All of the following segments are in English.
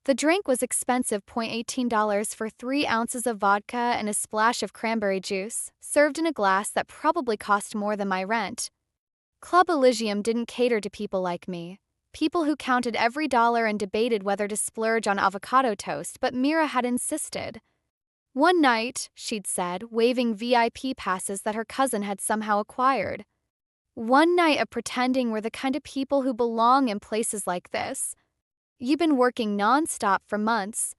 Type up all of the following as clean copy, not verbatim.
The drink was expensive, $18 for 3 ounces of vodka and a splash of cranberry juice, served in a glass that probably cost more than my rent. Club Elysium didn't cater to people like me, people who counted every dollar and debated whether to splurge on avocado toast, but Mira had insisted. One night, she'd said, waving VIP passes that her cousin had somehow acquired. One night of pretending we're the kind of people who belong in places like this. You've been working non-stop for months.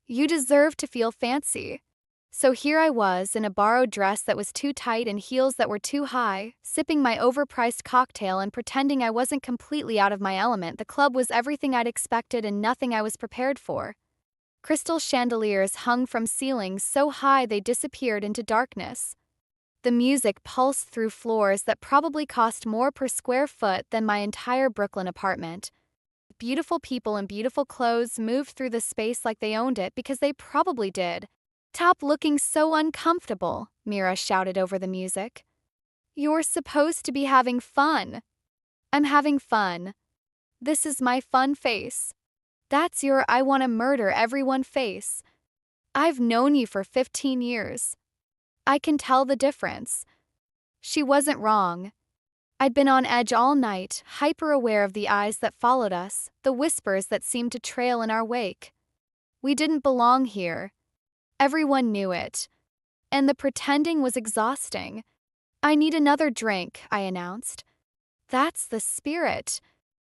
You deserve to feel fancy. So here I was in a borrowed dress that was too tight and heels that were too high, sipping my overpriced cocktail and pretending I wasn't completely out of my element. The club was everything I'd expected and nothing I was prepared for. Crystal chandeliers hung from ceilings so high they disappeared into darkness. The music pulsed through floors that probably cost more per square foot than my entire Brooklyn apartment. Beautiful people in beautiful clothes moved through the space like they owned it because they probably did. "Stop looking so uncomfortable," Mira shouted over the music. "You're supposed to be having fun." "I'm having fun. This is my fun face. That's your I want to murder everyone face. I've known you for 15 years. I can tell the difference." She wasn't wrong. I'd been on edge all night, hyper-aware of the eyes that followed us, the whispers that seemed to trail in our wake. We didn't belong here. Everyone knew it. And the pretending was exhausting. "I need another drink," I announced. "That's the spirit."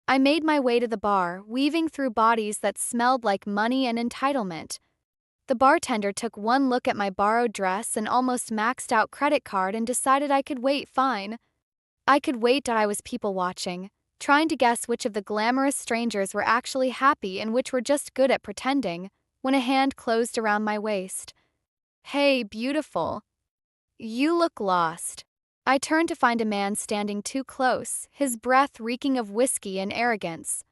I made my way to the bar, weaving through bodies that smelled like money and entitlement. The bartender took one look at my borrowed dress and almost maxed out credit card and decided I could wait fine. I could wait till I was people watching, trying to guess which of the glamorous strangers were actually happy and which were just good at pretending, when a hand closed around my waist. "Hey, beautiful. You look lost." I turned to find a man standing too close, his breath reeking of whiskey and arrogance.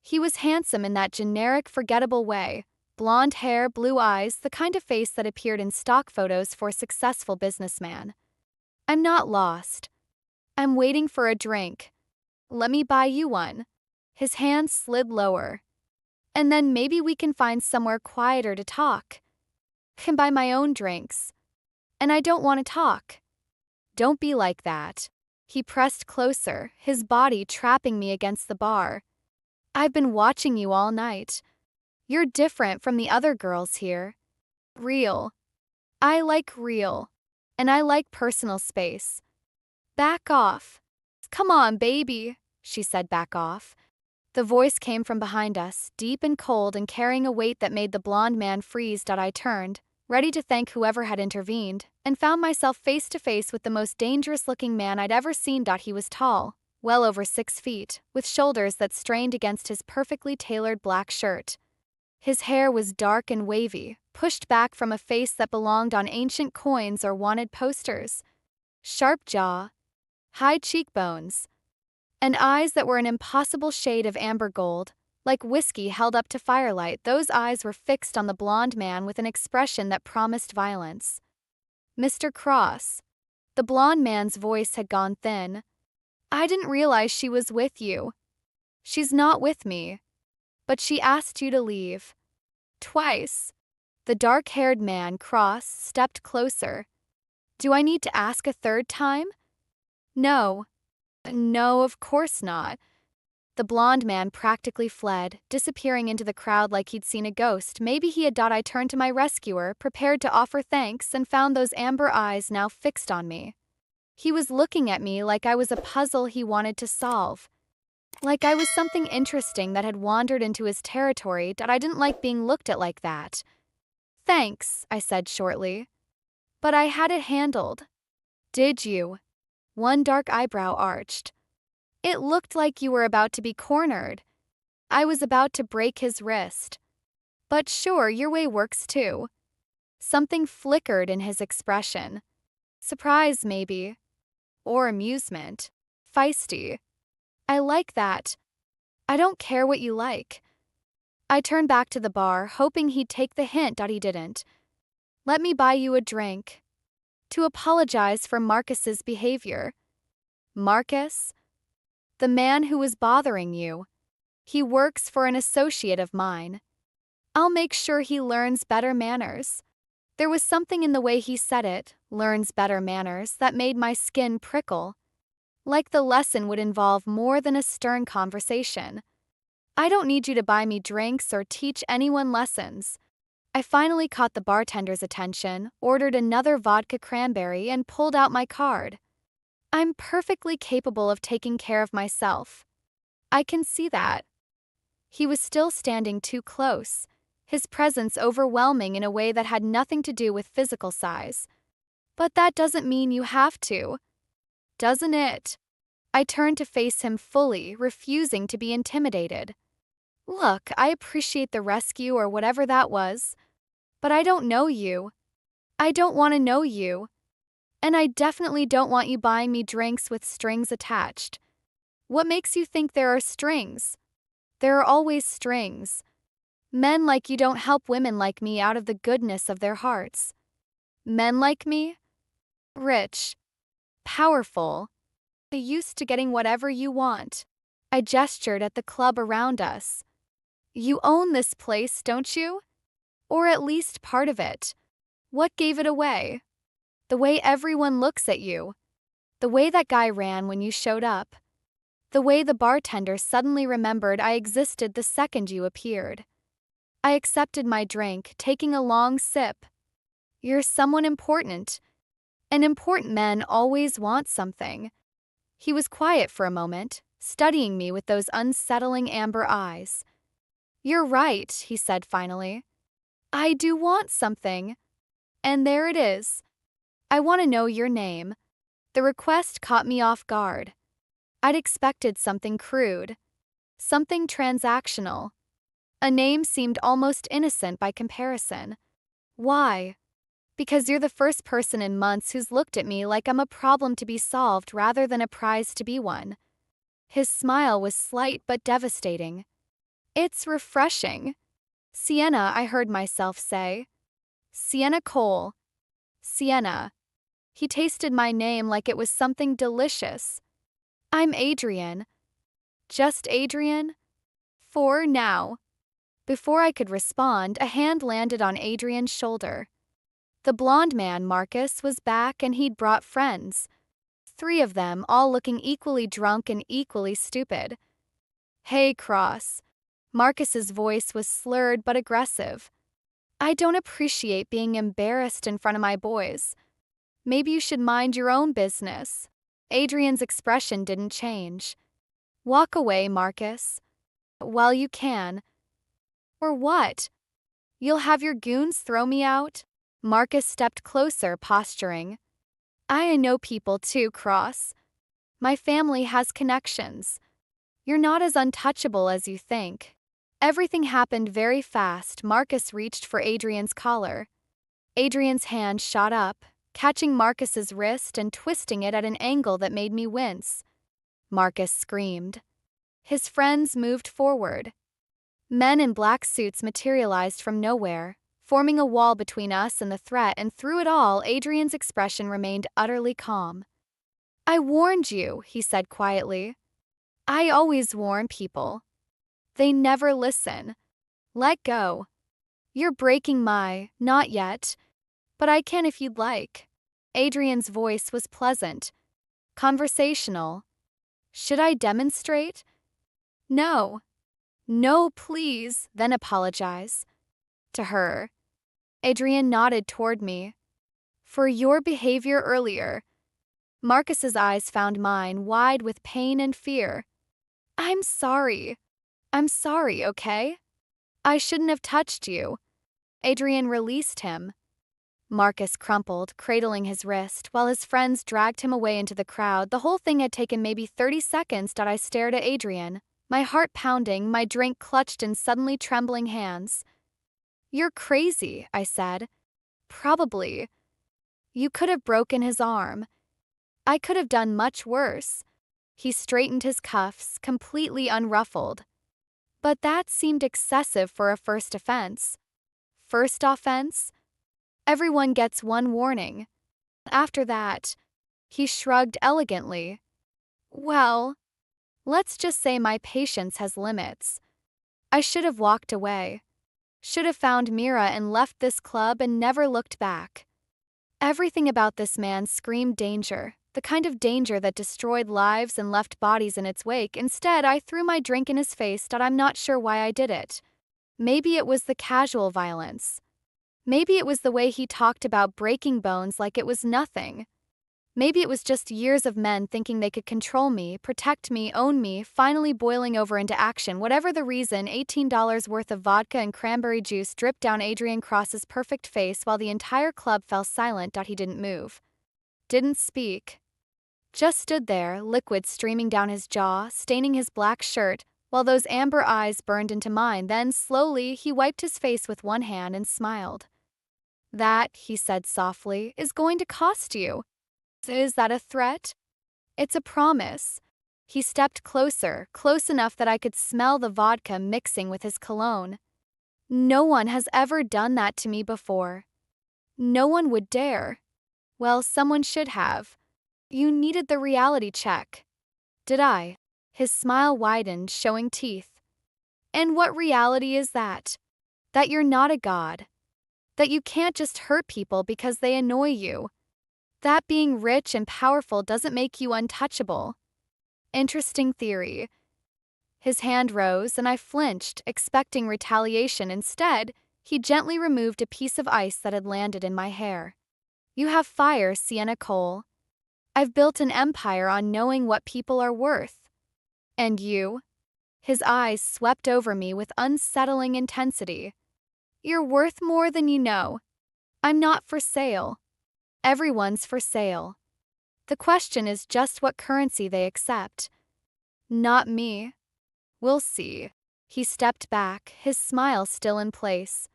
He was handsome in that generic, forgettable way. Blonde hair, blue eyes, the kind of face that appeared in stock photos for a successful businessman. "I'm not lost. I'm waiting for a drink. Let me buy you one." His hand slid lower. "And then maybe we can find somewhere quieter to talk. Can buy my own drinks. And I don't want to talk." "Don't be like that." He pressed closer, his body trapping me against the bar. "I've been watching you all night. You're different from the other girls here. Real. I like real. And I like personal space. Back off." "Come on, baby," she said. "Back off." The voice came from behind us, deep and cold and carrying a weight that made the blonde man freeze. I turned, ready to thank whoever had intervened, and found myself face to face with the most dangerous-looking man I'd ever seen. He was tall, well over 6 feet, with shoulders that strained against his perfectly tailored black shirt. His hair was dark and wavy, pushed back from a face that belonged on ancient coins or wanted posters. Sharp jaw, high cheekbones, and eyes that were an impossible shade of amber gold, like whiskey held up to firelight. Those eyes were fixed on the blonde man with an expression that promised violence. "Mr. Cross." The blonde man's voice had gone thin. "I didn't realize she was with you." "She's not with me. But she asked you to leave. Twice." The dark-haired man, Cross, stepped closer. "Do I need to ask a third time?" "No. No, of course not." The blonde man practically fled, disappearing into the crowd like he'd seen a ghost. Maybe he had thought I turned to my rescuer, prepared to offer thanks, and found those amber eyes now fixed on me. He was looking at me like I was a puzzle he wanted to solve. Like I was something interesting that had wandered into his territory. I didn't like being looked at like that. "Thanks," I said shortly. "But I had it handled." "Did you?" One dark eyebrow arched. "It looked like you were about to be cornered." "I was about to break his wrist." "But sure, your way works too." Something flickered in his expression. Surprise, maybe. Or amusement. Feisty. "I like that. I don't care what you like." I turned back to the bar, hoping he'd take the hint. He didn't. "Let me buy you a drink." To apologize for Marcus's behavior. "Marcus? The man who was bothering you." He works for an associate of mine. I'll make sure he learns better manners. There was something in the way he said it, learns better manners, that made my skin prickle. Like the lesson would involve more than a stern conversation. I don't need you to buy me drinks or teach anyone lessons. I finally caught the bartender's attention, ordered another vodka cranberry, and pulled out my card. I'm perfectly capable of taking care of myself. I can see that. He was still standing too close, his presence overwhelming in a way that had nothing to do with physical size. But that doesn't mean you have to, doesn't it? I turned to face him fully, refusing to be intimidated. Look, I appreciate the rescue or whatever that was, but I don't know you. I don't want to know you. And I definitely don't want you buying me drinks with strings attached. What makes you think there are strings? There are always strings. Men like you don't help women like me out of the goodness of their hearts. Men like me? Rich. Powerful. Used to getting whatever you want. I gestured at the club around us. You own this place, don't you? Or at least part of it. What gave it away? The way everyone looks at you. The way that guy ran when you showed up. The way the bartender suddenly remembered I existed the second you appeared. I accepted my drink, taking a long sip. You're someone important. And important men always want something. He was quiet for a moment, studying me with those unsettling amber eyes. You're right, he said finally. I do want something. And there it is. I want to know your name. The request caught me off guard. I'd expected something crude, something transactional. A name seemed almost innocent by comparison. Why? Because you're the first person in months who's looked at me like I'm a problem to be solved rather than a prize to be won. His smile was slight but devastating. It's refreshing. Sienna, I heard myself say. Sienna Cole. Sienna. He tasted my name like it was something delicious. I'm Adrian. Just Adrian? For now. Before I could respond, a hand landed on Adrian's shoulder. The blonde man, Marcus, was back and he'd brought friends. 3 of them, all looking equally drunk and equally stupid. Hey, Cross. Marcus's voice was slurred but aggressive. I don't appreciate being embarrassed in front of my boys. Maybe you should mind your own business. Adrian's expression didn't change. Walk away, Marcus. While you can. Or what? You'll have your goons throw me out? Marcus stepped closer, posturing. I know people too, Cross. My family has connections. You're not as untouchable as you think. Everything happened very fast. Marcus reached for Adrian's collar. Adrian's hand shot up, catching Marcus's wrist and twisting it at an angle that made me wince. Marcus screamed. His friends moved forward. Men in black suits materialized from nowhere, forming a wall between us and the threat, and through it all, Adrian's expression remained utterly calm. I warned you, he said quietly. I always warn people. They never listen. Let go. You're breaking my, not yet, but I can if you'd like. Adrian's voice was pleasant, conversational. Should I demonstrate? No. No, please, then apologize. To her. Adrian nodded toward me. For your behavior earlier. Marcus's eyes found mine, wide with pain and fear. I'm sorry. I'm sorry, okay? I shouldn't have touched you. Adrian released him. Marcus crumpled, cradling his wrist, while his friends dragged him away into the crowd. The whole thing had taken maybe 30 seconds. I stared at Adrian, my heart pounding, my drink clutched in suddenly trembling hands. You're crazy, I said. Probably. You could have broken his arm. I could have done much worse. He straightened his cuffs, completely unruffled. But that seemed excessive for a first offense. First offense? Everyone gets one warning. After that, he shrugged elegantly. Well, Let's just say my patience has limits. I should have walked away. Should have found Mira and left this club and never looked back. Everything about this man screamed danger, the kind of danger that destroyed lives and left bodies in its wake. Instead, I threw my drink in his face, but I'm not sure why I did it. Maybe it was the casual violence. Maybe it was the way he talked about breaking bones like it was nothing. Maybe it was just years of men thinking they could control me, protect me, own me, finally boiling over into action. Whatever the reason, $18 worth of vodka and cranberry juice dripped down Adrian Cross's perfect face while the entire club fell silent. He didn't move. Didn't speak. Just stood there, liquid streaming down his jaw, staining his black shirt, while those amber eyes burned into mine. Then, slowly, he wiped his face with one hand and smiled. "That," he said softly, "is going to cost you." "Is that a threat?" "It's a promise." He stepped closer, close enough that I could smell the vodka mixing with his cologne. "No one has ever done that to me before. No one would dare." "Well, someone should have. You needed the reality check." "Did I?" His smile widened, showing teeth. "And what reality is that? That you're not a god. That you can't just hurt people because they annoy you. That being rich and powerful doesn't make you untouchable." Interesting theory. His hand rose, and I flinched, expecting retaliation. Instead, he gently removed a piece of ice that had landed in my hair. "You have fire, Sienna Cole. I've built an empire on knowing what people are worth. And you?" His eyes swept over me with unsettling intensity. "You're worth more than you know. I'm not for sale. Everyone's for sale. The question is just what currency they accept." "Not me." "We'll see." He stepped back, his smile still in place.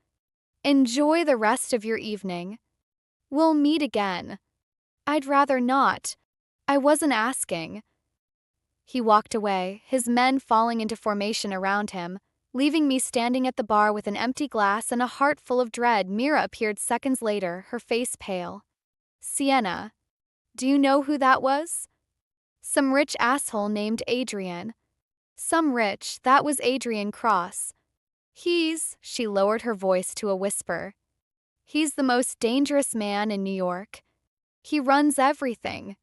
"Enjoy the rest of your evening. We'll meet again." "I'd rather not. I wasn't asking." He walked away, his men falling into formation around him, leaving me standing at the bar with an empty glass and a heart full of dread. Mira appeared seconds later, her face pale. "Sienna, do you know who that was?" "Some rich asshole named Adrian." "Some rich, that was Adrian Cross. She lowered her voice to a whisper. "He's the most dangerous man in New York. He runs everything.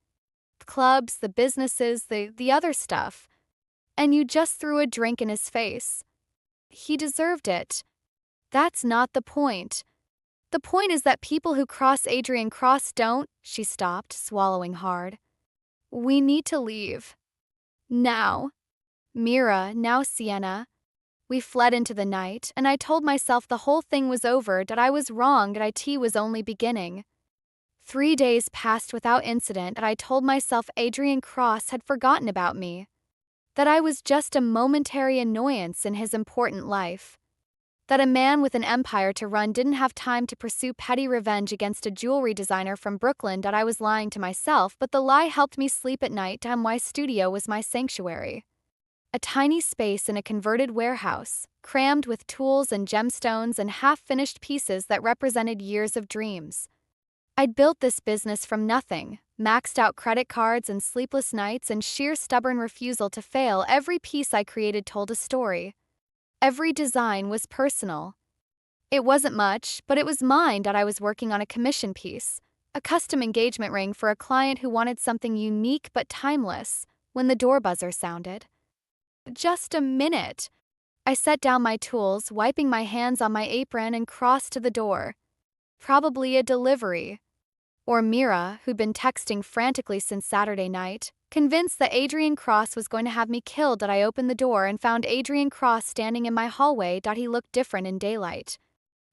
The clubs, the businesses, the other stuff. And you just threw a drink in his face. He deserved it. That's not the point. The point is that people who cross Adrian Cross don't." She stopped, swallowing hard. "We need to leave. Now." "Mira, now Sienna." We fled into the night, and I told myself the whole thing was over, that I was wrong, that it was only beginning. 3 days passed without incident, and I told myself Adrian Cross had forgotten about me. That I was just a momentary annoyance in his important life. That a man with an empire to run didn't have time to pursue petty revenge against a jewelry designer from Brooklyn. That I was lying to myself, but the lie helped me sleep at night. My studio was my sanctuary. A tiny space in a converted warehouse, crammed with tools and gemstones and half-finished pieces that represented years of dreams. I'd built this business from nothing, maxed out credit cards and sleepless nights and sheer stubborn refusal to fail. Every piece I created told a story. Every design was personal. It wasn't much, but it was mine. That I was working on a commission piece, a custom engagement ring for a client who wanted something unique but timeless, when the door buzzer sounded. "Just a minute." I set down my tools, wiping my hands on my apron, and crossed to the door. Probably a delivery. Or Mira, who'd been texting frantically since Saturday night, convinced that Adrian Cross was going to have me killed. That I opened the door and found Adrian Cross standing in my hallway. He looked different in daylight.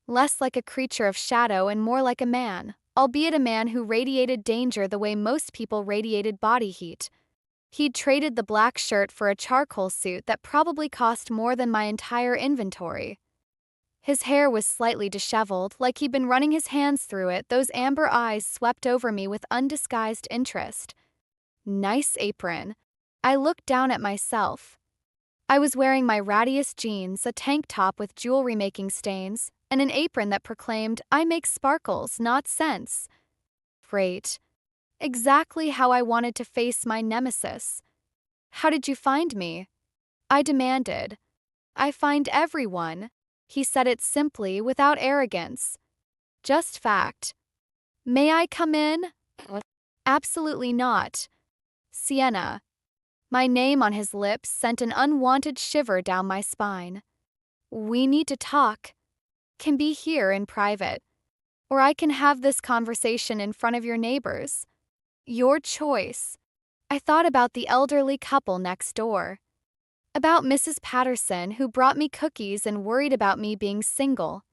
Less like a creature of shadow and more like a man, albeit a man who radiated danger the way most people radiated body heat. He'd traded the black shirt for a charcoal suit that probably cost more than my entire inventory. His hair was slightly disheveled, like he'd been running his hands through it. Those amber eyes swept over me with undisguised interest. Nice apron. I looked down at myself. I was wearing my rattiest jeans, a tank top with jewelry-making stains, and an apron that proclaimed, "I make sparkles, not cents." Great. Exactly how I wanted to face my nemesis. How did you find me? I demanded. I find everyone. He said it simply, without arrogance. Just fact. May I come in? Absolutely not. Sienna. My name on his lips sent an unwanted shiver down my spine. We need to talk. Can be here in private. Or I can have this conversation in front of your neighbors. Your choice. I thought about the elderly couple next door. About Mrs. Patterson, who brought me cookies and worried about me being single.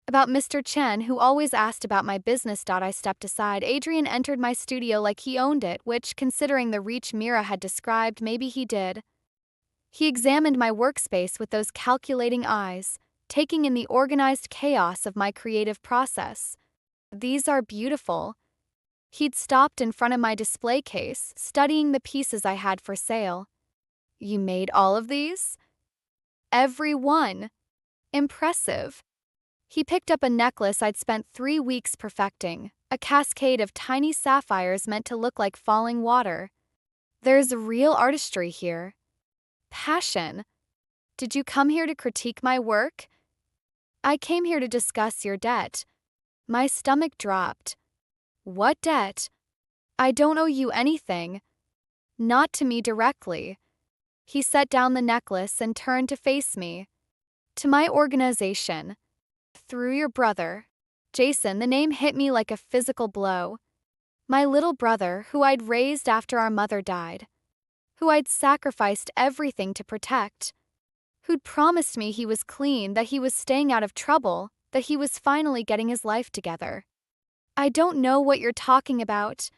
About Mr. Chen, who always asked about my business. I stepped aside. Adrian entered my studio like he owned it, which, considering the reach Mira had described, maybe he did. He examined my workspace with those calculating eyes, taking in the organized chaos of my creative process. These are beautiful. He'd stopped in front of my display case, studying the pieces I had for sale. You made all of these? Every one. Impressive. He picked up a necklace I'd spent 3 weeks perfecting, a cascade of tiny sapphires meant to look like falling water. There's real artistry here. Passion. Did you come here to critique my work? I came here to discuss your debt. My stomach dropped. What debt? I don't owe you anything. Not to me directly. He set down the necklace and turned to face me. To my organization. Through your brother. Jason, the name hit me like a physical blow. My little brother, who I'd raised after our mother died. Who I'd sacrificed everything to protect. Who'd promised me he was clean, that he was staying out of trouble, that he was finally getting his life together. I don't know what you're talking about.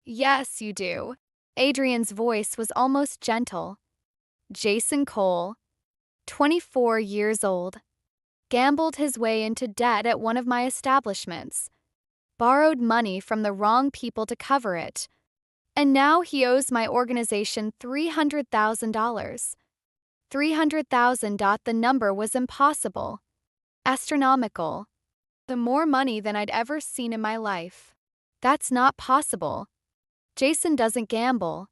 Yes, you do. Adrian's voice was almost gentle. Jason Cole, 24 years old. Gambled his way into debt at one of my establishments. Borrowed money from the wrong people to cover it. And now he owes my organization $300,000. 300,000. The number was impossible. Astronomical. The more money than I'd ever seen in my life. That's not possible. Jason doesn't gamble.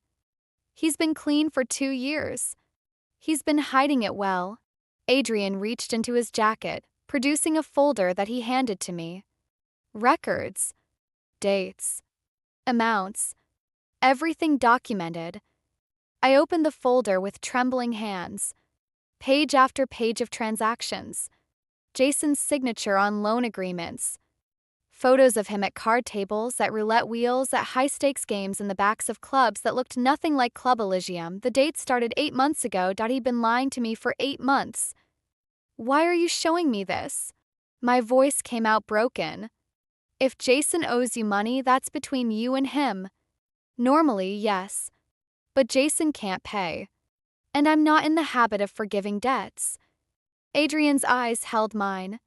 He's been clean for 2 years. He's been hiding it well. Adrian reached into his jacket, producing a folder that he handed to me. Records. Dates. Amounts. Everything documented. I opened the folder with trembling hands. Page after page of transactions. Jason's signature on loan agreements. Photos of him at card tables, at roulette wheels, at high-stakes games in the backs of clubs that looked nothing like Club Elysium. The date started 8 months ago. He'd been lying to me for 8 months. Why are you showing me this? My voice came out broken. If Jason owes you money, that's between you and him. Normally, yes. But Jason can't pay. And I'm not in the habit of forgiving debts. Adrian's eyes held mine.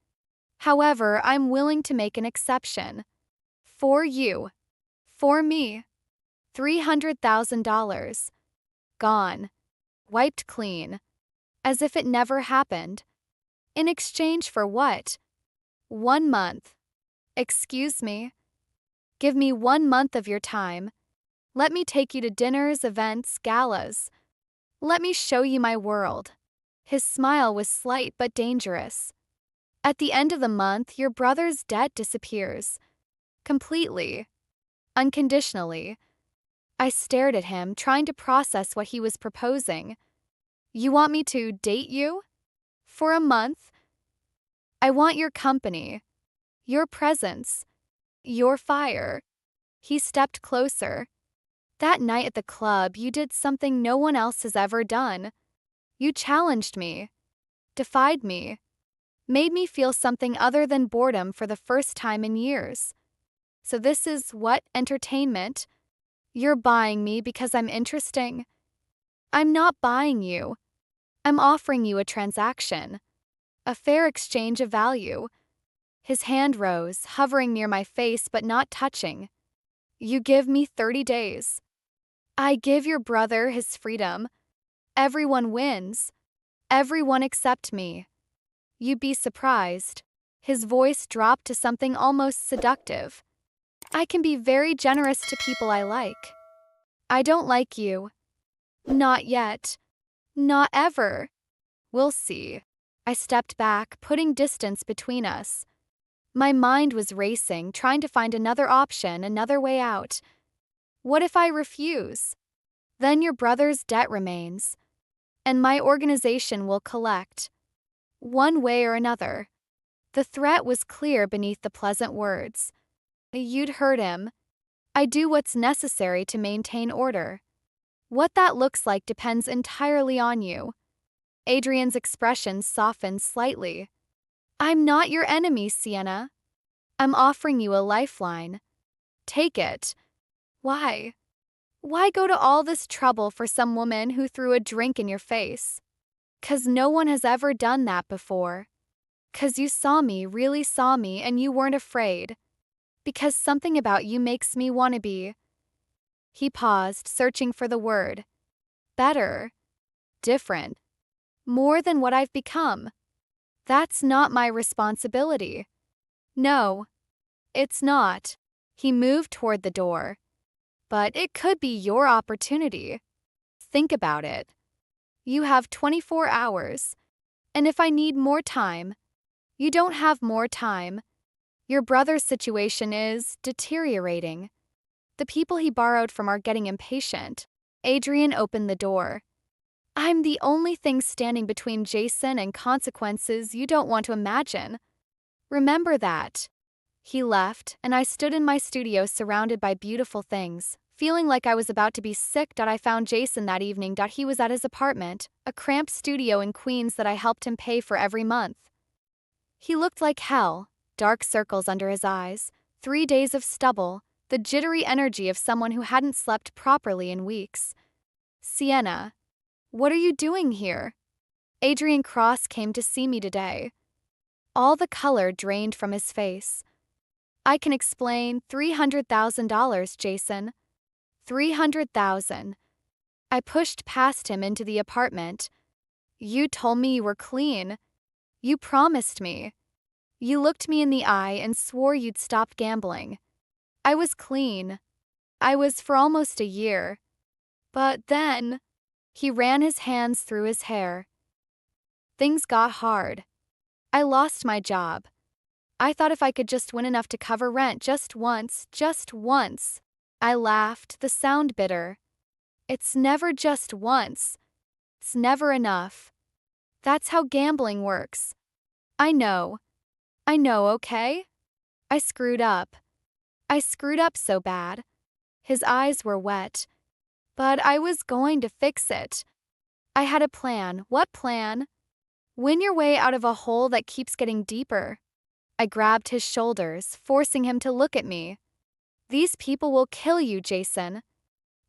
However, I'm willing to make an exception. For you. For me. $300,000. Gone. Wiped clean. As if it never happened. In exchange for what? 1 month. Excuse me. Give me 1 month of your time. Let me take you to dinners, events, galas. Let me show you my world. His smile was slight but dangerous. At the end of the month, your brother's debt disappears. Completely. Unconditionally. I stared at him, trying to process what he was proposing. You want me to date you? For a month? I want your company. Your presence. Your fire. He stepped closer. That night at the club, you did something no one else has ever done. You challenged me. Defied me. Made me feel something other than boredom for the first time in years. So this is what, entertainment? You're buying me because I'm interesting? I'm not buying you. I'm offering you a transaction. A fair exchange of value. His hand rose, hovering near my face but not touching. You give me 30 days. I give your brother his freedom. Everyone wins. Everyone except me. You'd be surprised. His voice dropped to something almost seductive. I can be very generous to people I like. I don't like you. Not yet. Not ever. We'll see. I stepped back, putting distance between us. My mind was racing, trying to find another option, another way out. What if I refuse? Then your brother's debt remains, and my organization will collect. One way or another. The threat was clear beneath the pleasant words. You'd heard him. I do what's necessary to maintain order. What that looks like depends entirely on you. Adrian's expression softened slightly. I'm not your enemy, Sienna. I'm offering you a lifeline. Take it. Why? Why go to all this trouble for some woman who threw a drink in your face? 'Cause no one has ever done that before. 'Cause you saw me, really saw me, and you weren't afraid. Because something about you makes me want to be. He paused, searching for the word. Better. Different. More than what I've become. That's not my responsibility. No, it's not. He moved toward the door. But it could be your opportunity. Think about it. You have 24 hours. And if I need more time, you don't have more time. Your brother's situation is deteriorating. The people he borrowed from are getting impatient. Adrian opened the door. I'm the only thing standing between Jason and consequences you don't want to imagine. Remember that. He left, and I stood in my studio surrounded by beautiful things, feeling like I was about to be sick. I found Jason that evening. He was at his apartment, a cramped studio in Queens that I helped him pay for every month. He looked like hell, dark circles under his eyes, 3 days of stubble, the jittery energy of someone who hadn't slept properly in weeks. Sienna, what are you doing here? Adrian Cross came to see me today. All the color drained from his face. I can explain. $300,000, Jason. 300,000. I pushed past him into the apartment. You told me you were clean. You promised me. You looked me in the eye and swore you'd stop gambling. I was clean. I was for almost a year. But then, he ran his hands through his hair. Things got hard. I lost my job. I thought if I could just win enough to cover rent just once. I laughed, the sound bitter. It's never just once. It's never enough. That's how gambling works. I know, okay? I screwed up. I screwed up so bad. His eyes were wet. But I was going to fix it. I had a plan. What plan? Win your way out of a hole that keeps getting deeper. I grabbed his shoulders, forcing him to look at me. These people will kill you, Jason.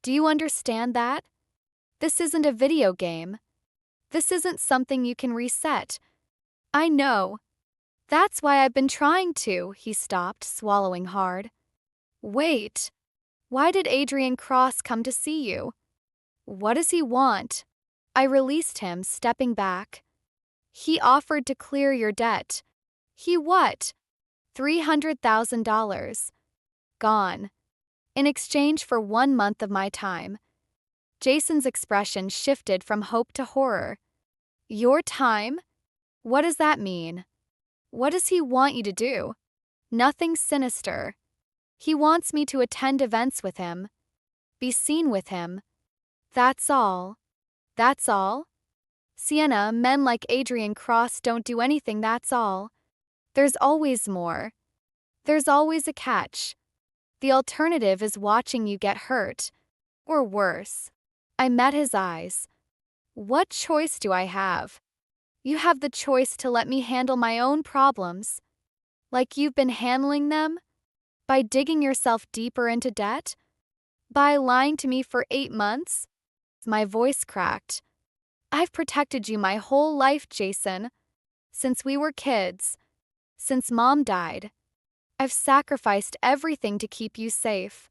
Do you understand that? This isn't a video game. This isn't something you can reset. I know. That's why I've been trying to. He stopped, swallowing hard. Wait. Why did Adrian Cross come to see you? What does he want? I released him, stepping back. He offered to clear your debt. He what? $300,000. Gone. In exchange for 1 month of my time. Jason's expression shifted from hope to horror. Your time? What does that mean? What does he want you to do? Nothing sinister. He wants me to attend events with him. Be seen with him. That's all. That's all? Sienna, men like Adrian Cross don't do anything, that's all. There's always more. There's always a catch. The alternative is watching you get hurt. Or worse. I met his eyes. What choice do I have? You have the choice to let me handle my own problems. Like you've been handling them? By digging yourself deeper into debt? By lying to me for 8 months? My voice cracked. I've protected you my whole life, Jason. Since we were kids. Since Mom died. I've sacrificed everything to keep you safe.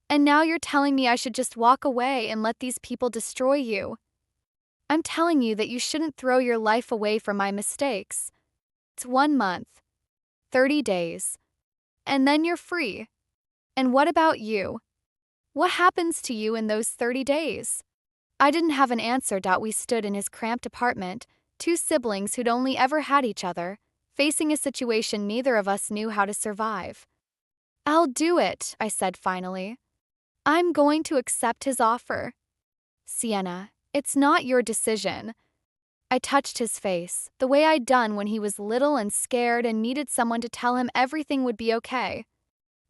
And now you're telling me I should just walk away and let these people destroy you. I'm telling you that you shouldn't throw your life away for my mistakes. It's 1 month. 30 days. And then you're free. And what about you? What happens to you in those 30 days? I didn't have an answer. We stood in his cramped apartment, two siblings who'd only ever had each other, facing a situation neither of us knew how to survive. I'll do it, I said finally. I'm going to accept his offer. Sienna, it's not your decision. I touched his face, the way I'd done when he was little and scared and needed someone to tell him everything would be okay.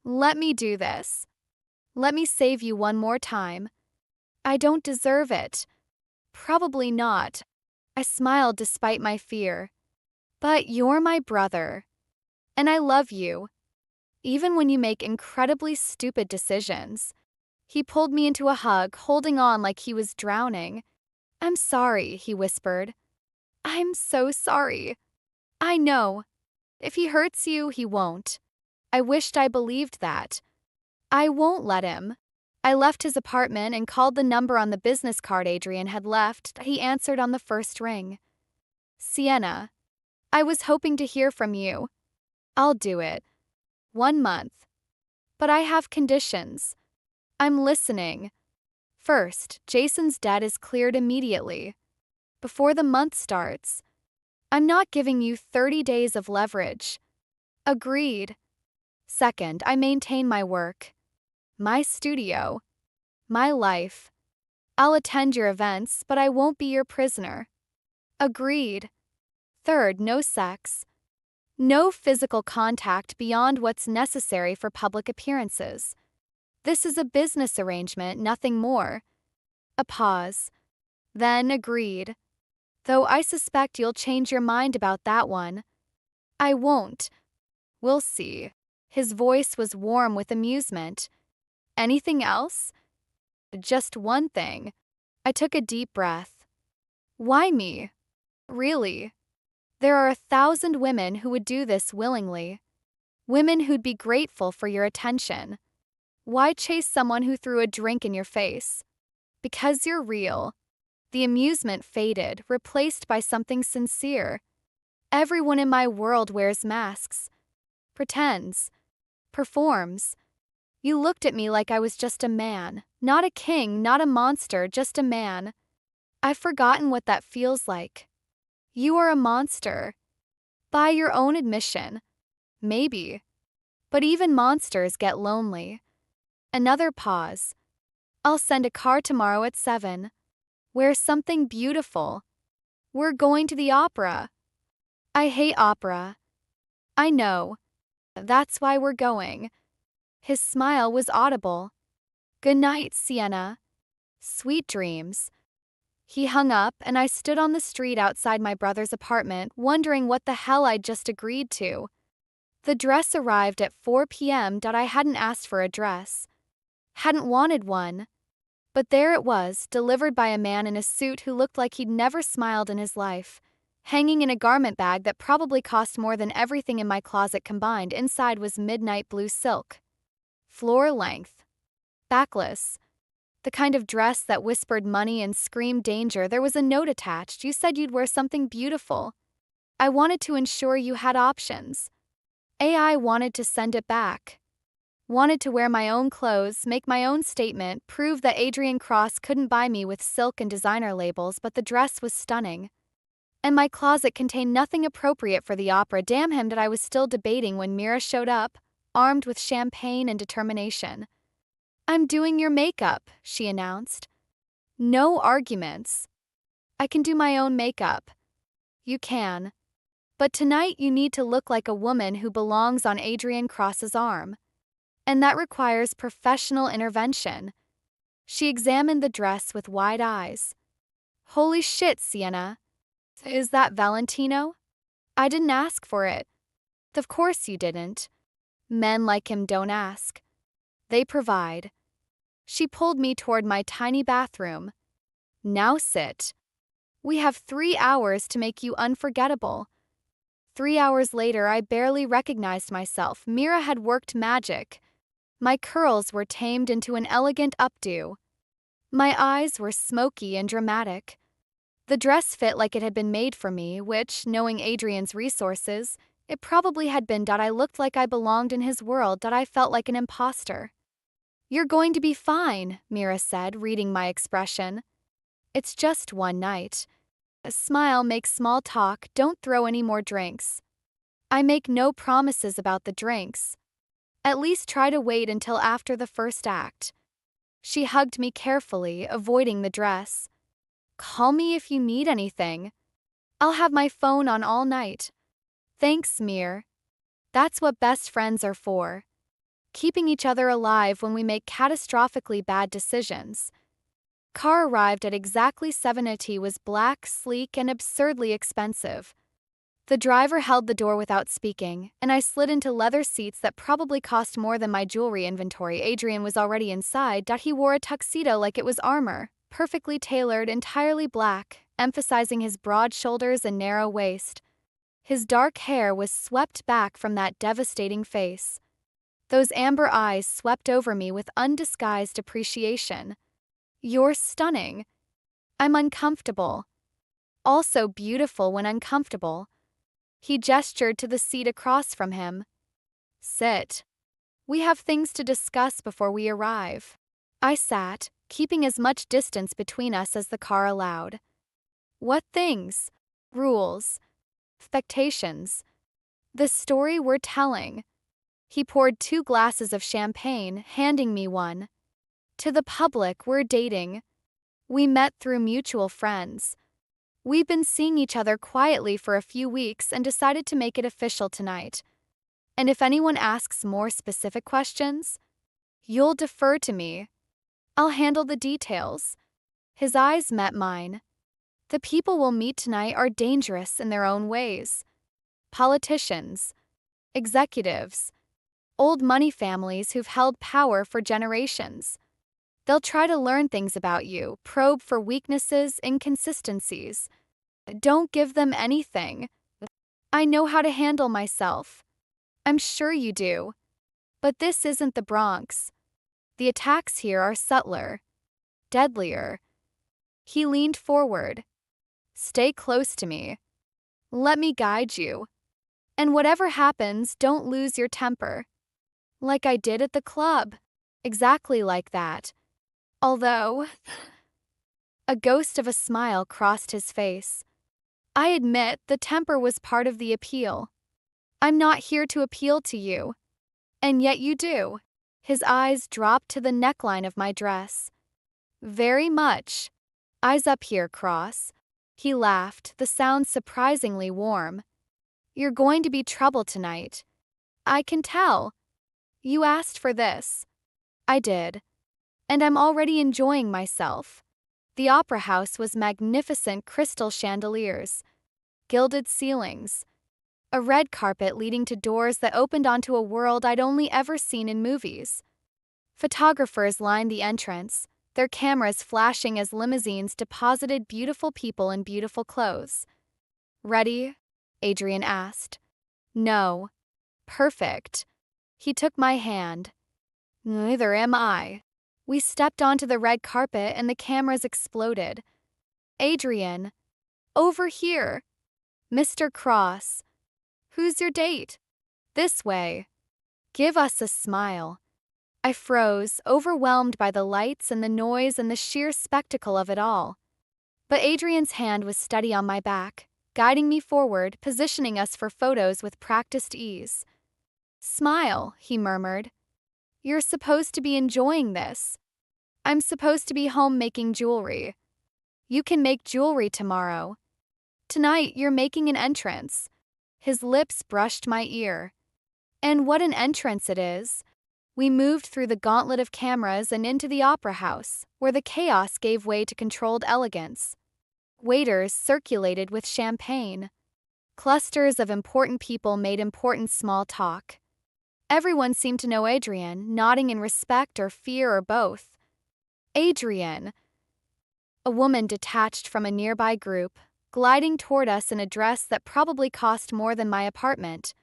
Let me do this. Let me save you one more time. I don't deserve it. Probably not. I smiled despite my fear. But you're my brother. And I love you. Even when you make incredibly stupid decisions. He pulled me into a hug, holding on like he was drowning. I'm sorry, he whispered. I'm so sorry. I know. If he hurts you, he won't. I wished I believed that. I won't let him. I left his apartment and called the number on the business card Adrian had left that he answered on the first ring. Sienna, I was hoping to hear from you. I'll do it. 1 month. But I have conditions. I'm listening. First, Jason's debt is cleared immediately. Before the month starts. I'm not giving you 30 days of leverage. Agreed. Second, I maintain my work. My studio. My life. I'll attend your events, but I won't be your prisoner. Agreed. Third, no sex. No physical contact beyond what's necessary for public appearances. This is a business arrangement, nothing more. A pause. Then agreed. Though I suspect you'll change your mind about that one. I won't. We'll see. His voice was warm with amusement. Anything else? Just one thing. I took a deep breath. Why me? Really? There are 1,000 women who would do this willingly. Women who'd be grateful for your attention. Why chase someone who threw a drink in your face? Because you're real. The amusement faded, replaced by something sincere. Everyone in my world wears masks. Pretends. Performs. You looked at me like I was just a man. Not a king, not a monster, just a man. I've forgotten what that feels like. You are a monster. By your own admission. Maybe. But even monsters get lonely. Another pause. I'll send a car tomorrow at 7. Wear something beautiful. We're going to the opera. I hate opera. I know. That's why we're going. His smile was audible. Good night, Sienna. Sweet dreams. He hung up, and I stood on the street outside my brother's apartment, wondering what the hell I'd just agreed to. The dress arrived at 4 p.m. I hadn't asked for a dress. Hadn't wanted one. But there it was, delivered by a man in a suit who looked like he'd never smiled in his life. Hanging in a garment bag that probably cost more than everything in my closet combined. Inside was midnight blue silk. Floor length. Backless. The kind of dress that whispered money and screamed danger. There was a note attached. You said you'd wear something beautiful. I wanted to ensure you had options. AI wanted to send it back. Wanted to wear my own clothes, make my own statement, prove that Adrian Cross couldn't buy me with silk and designer labels, but the dress was stunning. And my closet contained nothing appropriate for the opera. Damn him that I was still debating when Mira showed up, armed with champagne and determination. I'm doing your makeup, she announced. No arguments. I can do my own makeup. You can. But tonight you need to look like a woman who belongs on Adrian Cross's arm. And that requires professional intervention. She examined the dress with wide eyes. Holy shit, Sienna. Is that Valentino? I didn't ask for it. Of course you didn't. Men like him don't ask. They provide. She pulled me toward my tiny bathroom. Now sit. We have 3 hours to make you unforgettable. 3 hours later, I barely recognized myself. Mira had worked magic. My curls were tamed into an elegant updo. My eyes were smoky and dramatic. The dress fit like it had been made for me, which, knowing Adrian's resources, it probably had been. I looked like I belonged in his world. I felt like an imposter. You're going to be fine, Mira said, reading my expression. It's just one night. A smile makes small talk, don't throw any more drinks. I make no promises about the drinks. At least try to wait until after the first act. She hugged me carefully, avoiding the dress. Call me if you need anything. I'll have my phone on all night. Thanks, Mir. That's what best friends are for. Keeping each other alive when we make catastrophically bad decisions. Car arrived at exactly 7:00. Was black, sleek, and absurdly expensive. The driver held the door without speaking, and I slid into leather seats that probably cost more than my jewelry inventory. Adrian was already inside. He wore a tuxedo like it was armor, perfectly tailored, entirely black, emphasizing his broad shoulders and narrow waist. His dark hair was swept back from that devastating face. Those amber eyes swept over me with undisguised appreciation. You're stunning. I'm uncomfortable. Also beautiful when uncomfortable. He gestured to the seat across from him. Sit. We have things to discuss before we arrive. I sat, keeping as much distance between us as the car allowed. What things? Rules. Expectations. The story we're telling. He poured 2 glasses of champagne, handing me one. To the public, we're dating. We met through mutual friends. We've been seeing each other quietly for a few weeks and decided to make it official tonight. And if anyone asks more specific questions, you'll defer to me. I'll handle the details. His eyes met mine. The people we'll meet tonight are dangerous in their own ways. Politicians, executives, old money families who've held power for generations. They'll try to learn things about you, probe for weaknesses, inconsistencies. Don't give them anything. I know how to handle myself. I'm sure you do. But this isn't the Bronx. The attacks here are subtler, deadlier. He leaned forward. Stay close to me. Let me guide you. And whatever happens, don't lose your temper. Like I did at the club. Exactly like that. Although, a ghost of a smile crossed his face. I admit the temper was part of the appeal. I'm not here to appeal to you. And yet you do. His eyes dropped to the neckline of my dress. Very much. Eyes up here, Cross. He laughed, the sound surprisingly warm. You're going to be trouble tonight. I can tell. You asked for this. I did. And I'm already enjoying myself. The opera house was magnificent crystal chandeliers, gilded ceilings, a red carpet leading to doors that opened onto a world I'd only ever seen in movies. Photographers lined the entrance, their cameras flashing as limousines deposited beautiful people in beautiful clothes. Ready? Adrian asked. No. Perfect. He took my hand. Neither am I. We stepped onto the red carpet and the cameras exploded. Adrian. Over here. Mr. Cross. Who's your date? This way. Give us a smile. I froze, overwhelmed by the lights and the noise and the sheer spectacle of it all. But Adrian's hand was steady on my back, guiding me forward, positioning us for photos with practiced ease. Smile, he murmured. You're supposed to be enjoying this. I'm supposed to be home making jewelry. You can make jewelry tomorrow. Tonight you're making an entrance. His lips brushed my ear. And what an entrance it is. We moved through the gauntlet of cameras and into the opera house, where the chaos gave way to controlled elegance. Waiters circulated with champagne. Clusters of important people made important small talk. Everyone seemed to know Adrian, nodding in respect or fear or both. Adrian! A woman detached from a nearby group, gliding toward us in a dress that probably cost more than my apartment.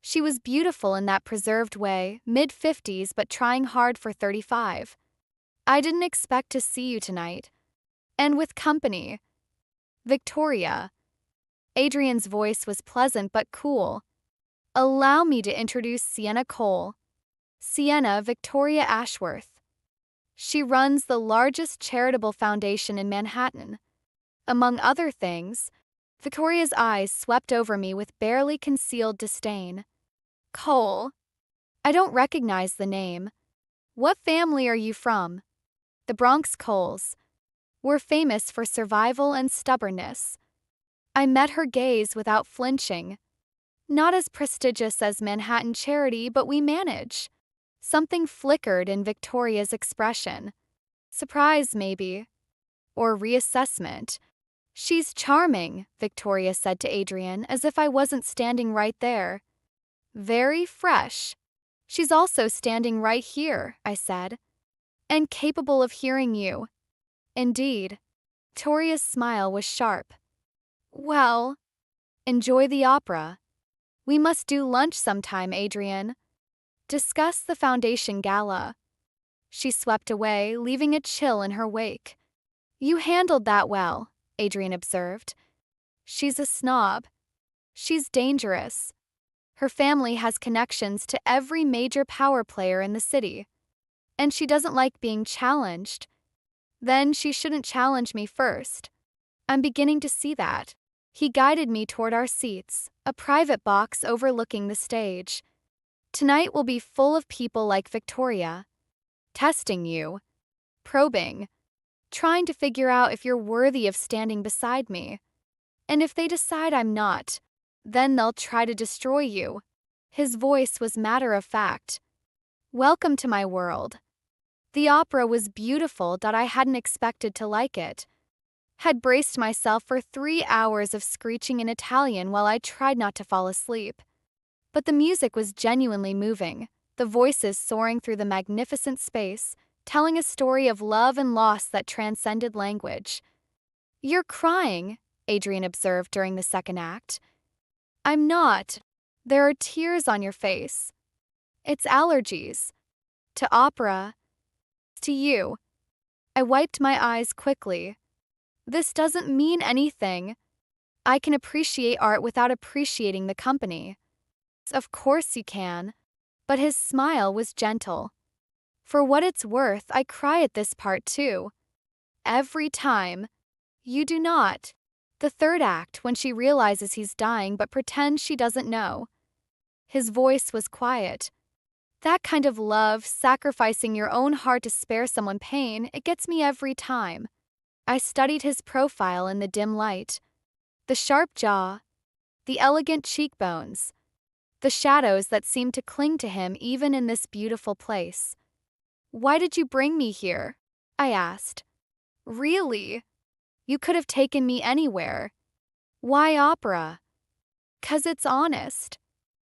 She was beautiful in that preserved way, mid-50s but trying hard for 35. I didn't expect to see you tonight. And with company. Victoria. Adrian's voice was pleasant but cool. Allow me to introduce Sienna Cole. Sienna Victoria Ashworth. She runs the largest charitable foundation in Manhattan. Among other things, Victoria's eyes swept over me with barely concealed disdain. Cole. I don't recognize the name. What family are you from? The Bronx Coles. We're famous for survival and stubbornness. I met her gaze without flinching. Not as prestigious as Manhattan Charity, but we manage. Something flickered in Victoria's expression. Surprise, maybe. Or reassessment. She's charming, Victoria said to Adrian, as if I wasn't standing right there. Very fresh. She's also standing right here, I said. And capable of hearing you. Indeed. Victoria's smile was sharp. Well, enjoy the opera. We must do lunch sometime, Adrian. Discuss the foundation gala. She swept away, leaving a chill in her wake. You handled that well, Adrian observed. She's a snob. She's dangerous. Her family has connections to every major power player in the city. And she doesn't like being challenged. Then she shouldn't challenge me first. I'm beginning to see that. He guided me toward our seats, a private box overlooking the stage. Tonight will be full of people like Victoria. Testing you. Probing. Trying to figure out if you're worthy of standing beside me. And if they decide I'm not, then they'll try to destroy you. His voice was matter of fact. Welcome to my world. The opera was beautiful that I hadn't expected to like it. Had braced myself for 3 hours of screeching in Italian while I tried not to fall asleep. But the music was genuinely moving, the voices soaring through the magnificent space, telling a story of love and loss that transcended language. You're crying, Adrian observed during the second act. I'm not. There are tears on your face. It's allergies. To opera. To you. I wiped my eyes quickly. This doesn't mean anything. I can appreciate art without appreciating the company. Of course you can. But his smile was gentle. For what it's worth, I cry at this part too. Every time. You do not. The third act, when she realizes he's dying but pretends she doesn't know. His voice was quiet. That kind of love, sacrificing your own heart to spare someone pain, it gets me every time. I studied his profile in the dim light. The sharp jaw, the elegant cheekbones, the shadows that seemed to cling to him even in this beautiful place. Why did you bring me here? I asked. Really? You could have taken me anywhere. Why opera? 'Cause it's honest.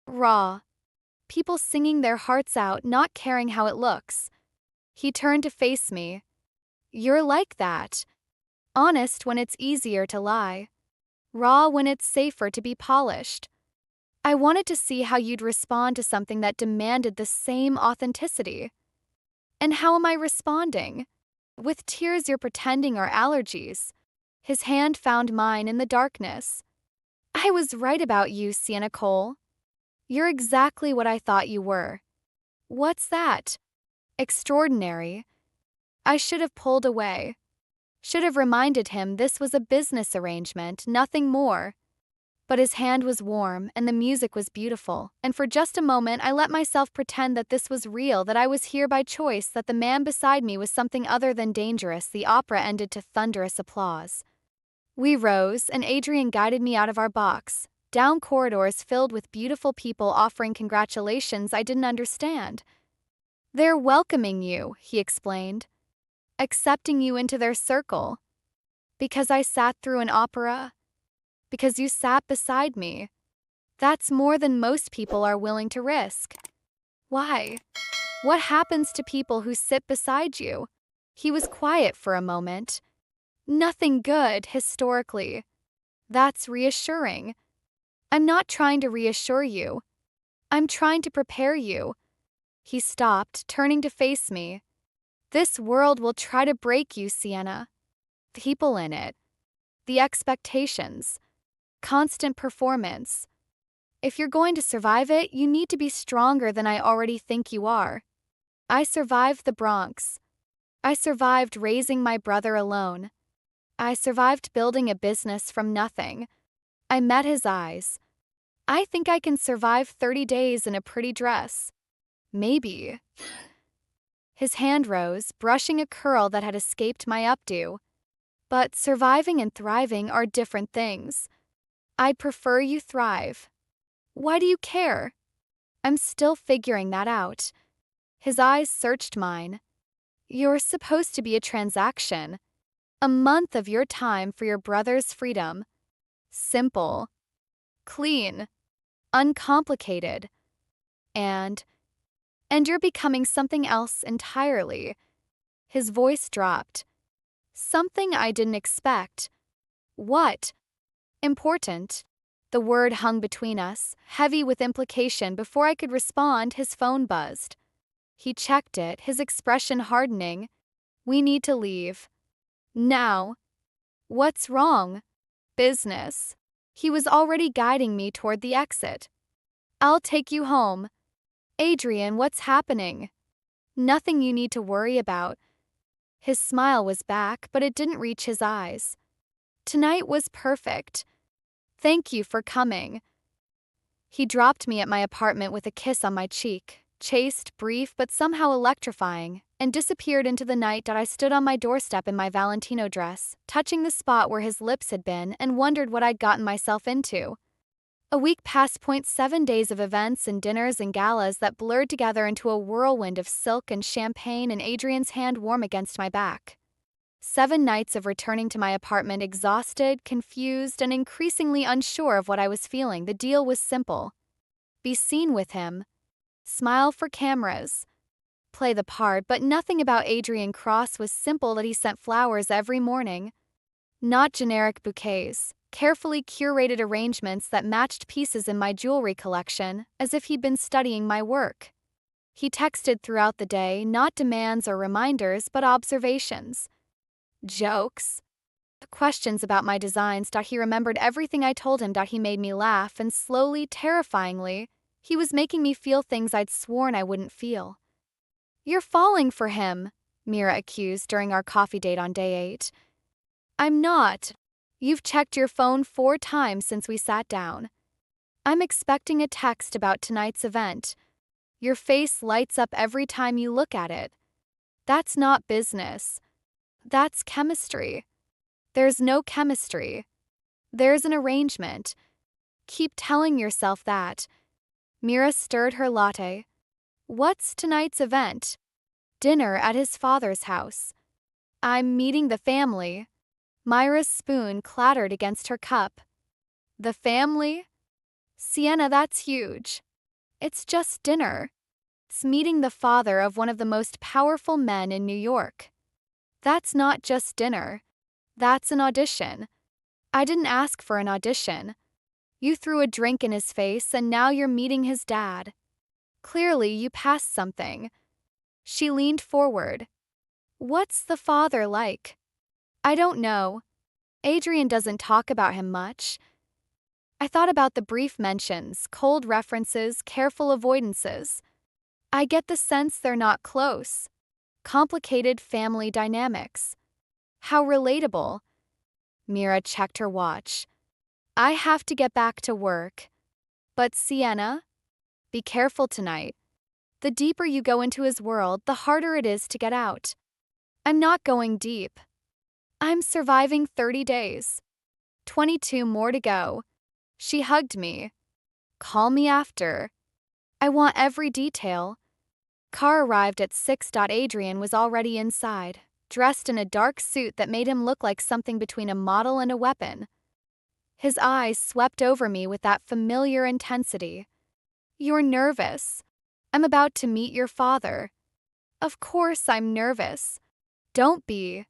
Raw. People singing their hearts out, not caring how it looks. He turned to face me. You're like that. Honest when it's easier to lie. Raw when it's safer to be polished. I wanted to see how you'd respond to something that demanded the same authenticity. And how am I responding? With tears you're pretending are allergies. His hand found mine in the darkness. I was right about you, Sienna Cole. You're exactly what I thought you were. What's that? Extraordinary. I should have pulled away. Should have reminded him this was a business arrangement, nothing more. But his hand was warm, and the music was beautiful, and for just a moment I let myself pretend that this was real, that I was here by choice, that the man beside me was something other than dangerous. The opera ended to thunderous applause. We rose, and Adrian guided me out of our box, down corridors filled with beautiful people offering congratulations I didn't understand. They're welcoming you, he explained. Accepting you into their circle. Because I sat through an opera. Because you sat beside me. That's more than most people are willing to risk. Why? What happens to people who sit beside you? He was quiet for a moment. Nothing good, historically. That's reassuring. I'm not trying to reassure you. I'm trying to prepare you. He stopped, turning to face me. This world will try to break you, Sienna. People in it. The expectations. Constant performance. If you're going to survive it, you need to be stronger than I already think you are. I survived the Bronx. I survived raising my brother alone. I survived building a business from nothing. I met his eyes. I think I can survive 30 days in a pretty dress. Maybe. His hand rose, brushing a curl that had escaped my updo. But surviving and thriving are different things. I'd prefer you thrive. Why do you care? I'm still figuring that out. His eyes searched mine. You're supposed to be a transaction. A month of your time for your brother's freedom. Simple. Clean. Uncomplicated. And you're becoming something else entirely. His voice dropped. Something I didn't expect. What? Important. The word hung between us, heavy with implication. Before I could respond, his phone buzzed. He checked it, his expression hardening. We need to leave. Now. What's wrong? Business. He was already guiding me toward the exit. I'll take you home. Adrian, what's happening? Nothing you need to worry about. His smile was back, but it didn't reach his eyes. Tonight was perfect. Thank you for coming. He dropped me at my apartment with a kiss on my cheek, chaste, brief, but somehow electrifying, and disappeared into the night. I stood on my doorstep in my Valentino dress, touching the spot where his lips had been, and wondered what I'd gotten myself into. A week passed, 7 days of events and dinners and galas that blurred together into a whirlwind of silk and champagne, and Adrian's hand warm against my back. 7 nights of returning to my apartment exhausted, confused, and increasingly unsure of what I was feeling. The deal was simple. Be seen with him. Smile for cameras. Play the part, but nothing about Adrian Cross was simple. That he sent flowers every morning. Not generic bouquets. Carefully curated arrangements that matched pieces in my jewelry collection, as if he'd been studying my work. He texted throughout the day, not demands or reminders, but observations. Jokes. Questions about my designs. He remembered everything I told him. He made me laugh, and slowly, terrifyingly, he was making me feel things I'd sworn I wouldn't feel. You're falling for him, Mira accused during our coffee date on day 8. I'm not. You've checked your phone 4 times since we sat down. I'm expecting a text about tonight's event. Your face lights up every time you look at it. That's not business. That's chemistry. There's no chemistry. There's an arrangement. Keep telling yourself that. Mira stirred her latte. What's tonight's event? Dinner at his father's house. I'm meeting the family. Myra's spoon clattered against her cup. The family? Sienna, that's huge. It's just dinner. It's meeting the father of one of the most powerful men in New York. That's not just dinner. That's an audition. I didn't ask for an audition. You threw a drink in his face, and now you're meeting his dad. Clearly, you passed something. She leaned forward. What's the father like? I don't know. Adrian doesn't talk about him much. I thought about the brief mentions, cold references, careful avoidances. I get the sense they're not close. Complicated family dynamics. How relatable. Mira checked her watch. I have to get back to work. But Sienna, be careful tonight. The deeper you go into his world, the harder it is to get out. I'm not going deep. I'm surviving 30 days. 22 more to go. She hugged me. Call me after. I want every detail. Car arrived at 6. Adrian was already inside, dressed in a dark suit that made him look like something between a model and a weapon. His eyes swept over me with that familiar intensity. You're nervous. I'm about to meet your father. Of course I'm nervous. Don't be.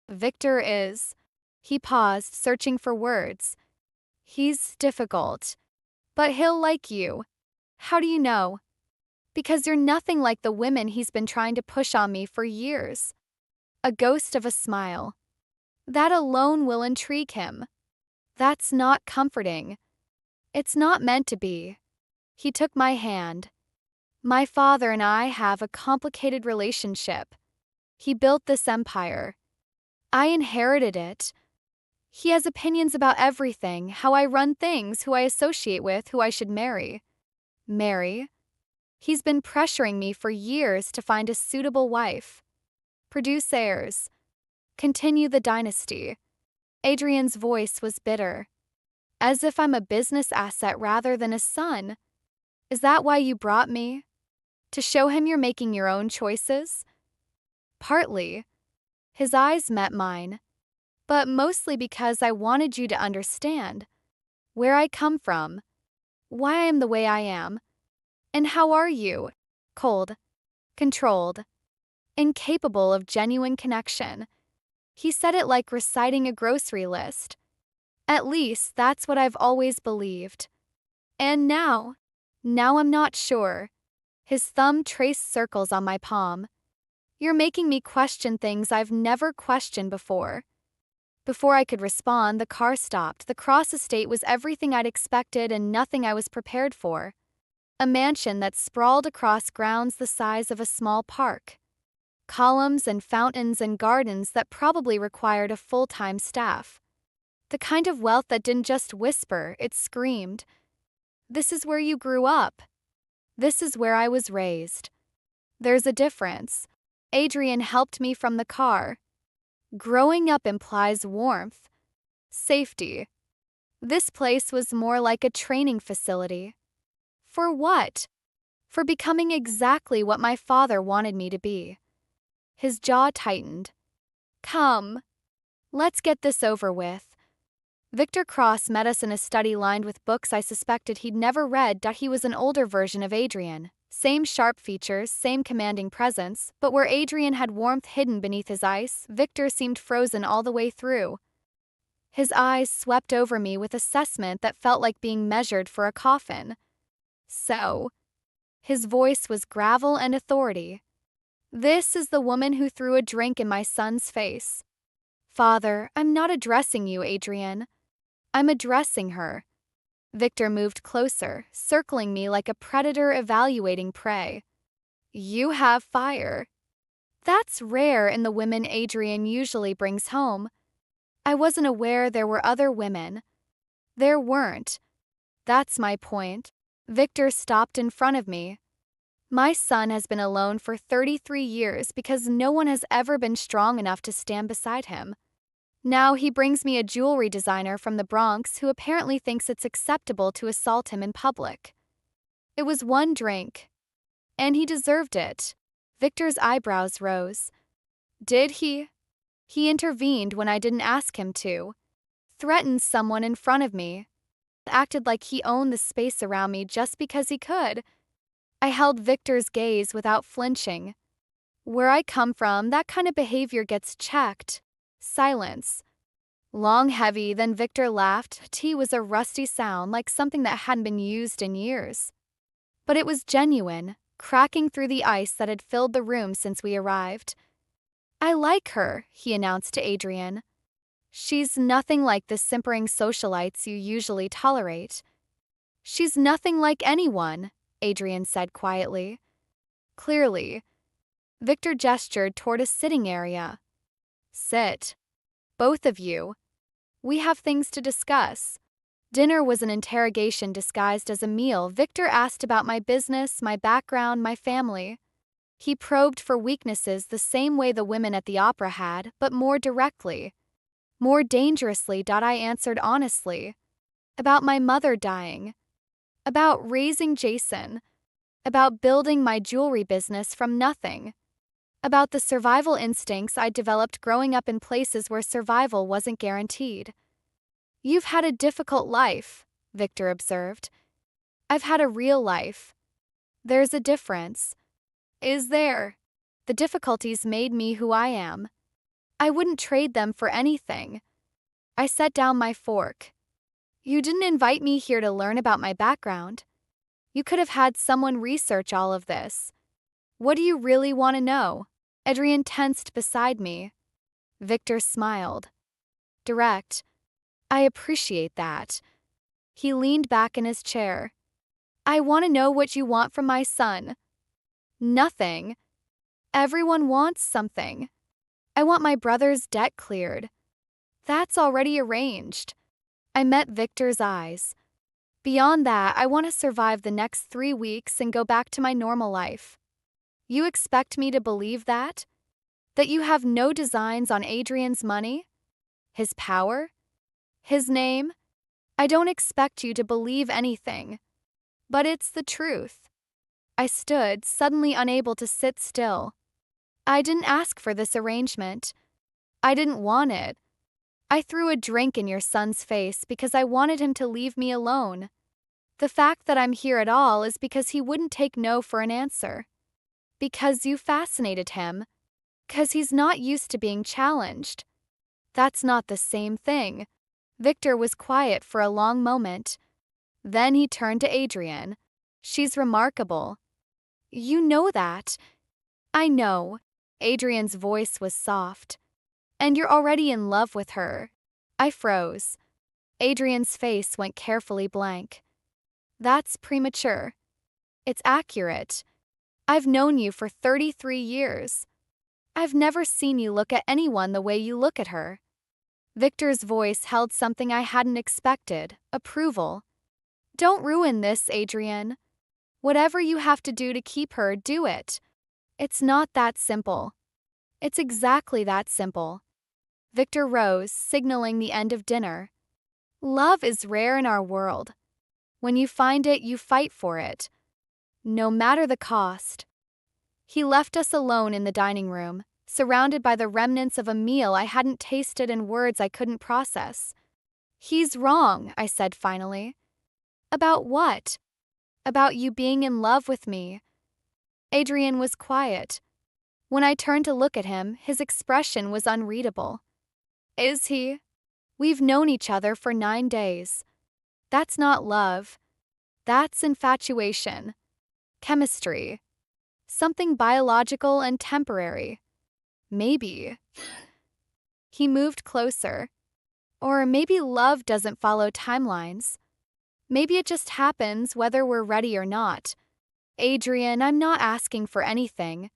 Victor is. He paused, searching for words. He's difficult. But he'll like you. How do you know? Because you're nothing like the women he's been trying to push on me for years. A ghost of a smile. That alone will intrigue him. That's not comforting. It's not meant to be. He took my hand. My father and I have a complicated relationship. He built this empire. I inherited it. He has opinions about everything, how I run things, who I associate with, who I should marry. Marry? He's been pressuring me for years to find a suitable wife. Produce heirs. Continue the dynasty. Adrian's voice was bitter. As if I'm a business asset rather than a son. Is that why you brought me? To show him you're making your own choices? Partly. His eyes met mine. But mostly because I wanted you to understand where I come from, why I am the way I am, and how are you? Cold, controlled, incapable of genuine connection. He said it like reciting a grocery list. At least that's what I've always believed. And now I'm not sure. His thumb traced circles on my palm. You're making me question things I've never questioned before. Before I could respond, the car stopped. The cross estate was everything I'd expected and nothing I was prepared for. A mansion that sprawled across grounds the size of a small park. Columns and fountains and gardens that probably required a full-time staff. The kind of wealth that didn't just whisper, it screamed. This is where you grew up. This is where I was raised. There's a difference. Adrian helped me from the car. Growing up implies warmth, safety. This place was more like a training facility. For what? For becoming exactly what my father wanted me to be. His jaw tightened. Come. Let's get this over with. Victor Cross met us in a study lined with books I suspected he'd never read. He was an older version of Adrian. Same sharp features, same commanding presence, but where Adrian had warmth hidden beneath his ice, Victor seemed frozen all the way through. His eyes swept over me with assessment that felt like being measured for a coffin. So, his voice was gravel and authority. This is the woman who threw a drink in my son's face. Father, I'm not addressing you, Adrian. I'm addressing her. Victor moved closer, circling me like a predator evaluating prey. You have fire. That's rare in the women Adrian usually brings home. I wasn't aware there were other women. There weren't. That's my point. Victor stopped in front of me. My son has been alone for 33 years because no one has ever been strong enough to stand beside him. Now he brings me a jewelry designer from the Bronx who apparently thinks it's acceptable to assault him in public. It was one drink. And he deserved it. Victor's eyebrows rose. Did he? He intervened when I didn't ask him to. Threatened someone in front of me. Acted like he owned the space around me just because he could. I held Victor's gaze without flinching. Where I come from, that kind of behavior gets checked. Silence. Long, heavy, then Victor laughed. T was a rusty sound like something that hadn't been used in years. But it was genuine, cracking through the ice that had filled the room since we arrived. I like her, he announced to Adrian. She's nothing like the simpering socialites you usually tolerate. She's nothing like anyone, Adrian said quietly. Clearly. Victor gestured toward a sitting area. Sit. Both of you. We have things to discuss. Dinner was an interrogation disguised as a meal. Victor asked about my business, my background, my family. He probed for weaknesses the same way the women at the opera had, but more directly. More dangerously. I answered honestly. About my mother dying. About raising Jason. About building my jewelry business from nothing. About the survival instincts I'd developed growing up in places where survival wasn't guaranteed. You've had a difficult life, Victor observed. I've had a real life. There's a difference. Is there? The difficulties made me who I am. I wouldn't trade them for anything. I set down my fork. You didn't invite me here to learn about my background. You could have had someone research all of this. What do you really want to know? Adrian tensed beside me. Victor smiled. Direct. I appreciate that. He leaned back in his chair. I want to know what you want from my son. Nothing. Everyone wants something. I want my brother's debt cleared. That's already arranged. I met Victor's eyes. Beyond that, I want to survive the next 3 weeks and go back to my normal life. You expect me to believe that? That you have no designs on Adrian's money? His power? His name? I don't expect you to believe anything. But it's the truth. I stood, suddenly unable to sit still. I didn't ask for this arrangement. I didn't want it. I threw a drink in your son's face because I wanted him to leave me alone. The fact that I'm here at all is because he wouldn't take no for an answer. Because you fascinated him. Because he's not used to being challenged. That's not the same thing. Victor was quiet for a long moment. Then he turned to Adrian. She's remarkable. You know that. I know. Adrian's voice was soft. And you're already in love with her. I froze. Adrian's face went carefully blank. That's premature. It's accurate. I've known you for 33 years. I've never seen you look at anyone the way you look at her. Victor's voice held something I hadn't expected, approval. Don't ruin this, Adrian. Whatever you have to do to keep her, do it. It's not that simple. It's exactly that simple. Victor rose, signaling the end of dinner. Love is rare in our world. When you find it, you fight for it. No matter the cost. He left us alone in the dining room, surrounded by the remnants of a meal I hadn't tasted and words I couldn't process. He's wrong, I said finally. About what? About you being in love with me. Adrian was quiet. When I turned to look at him, his expression was unreadable. Is he? We've known each other for 9 days. That's not love. That's infatuation. Chemistry. Something biological and temporary. Maybe. He moved closer. Or maybe love doesn't follow timelines. Maybe it just happens whether we're ready or not. Adrian, I'm not asking for anything.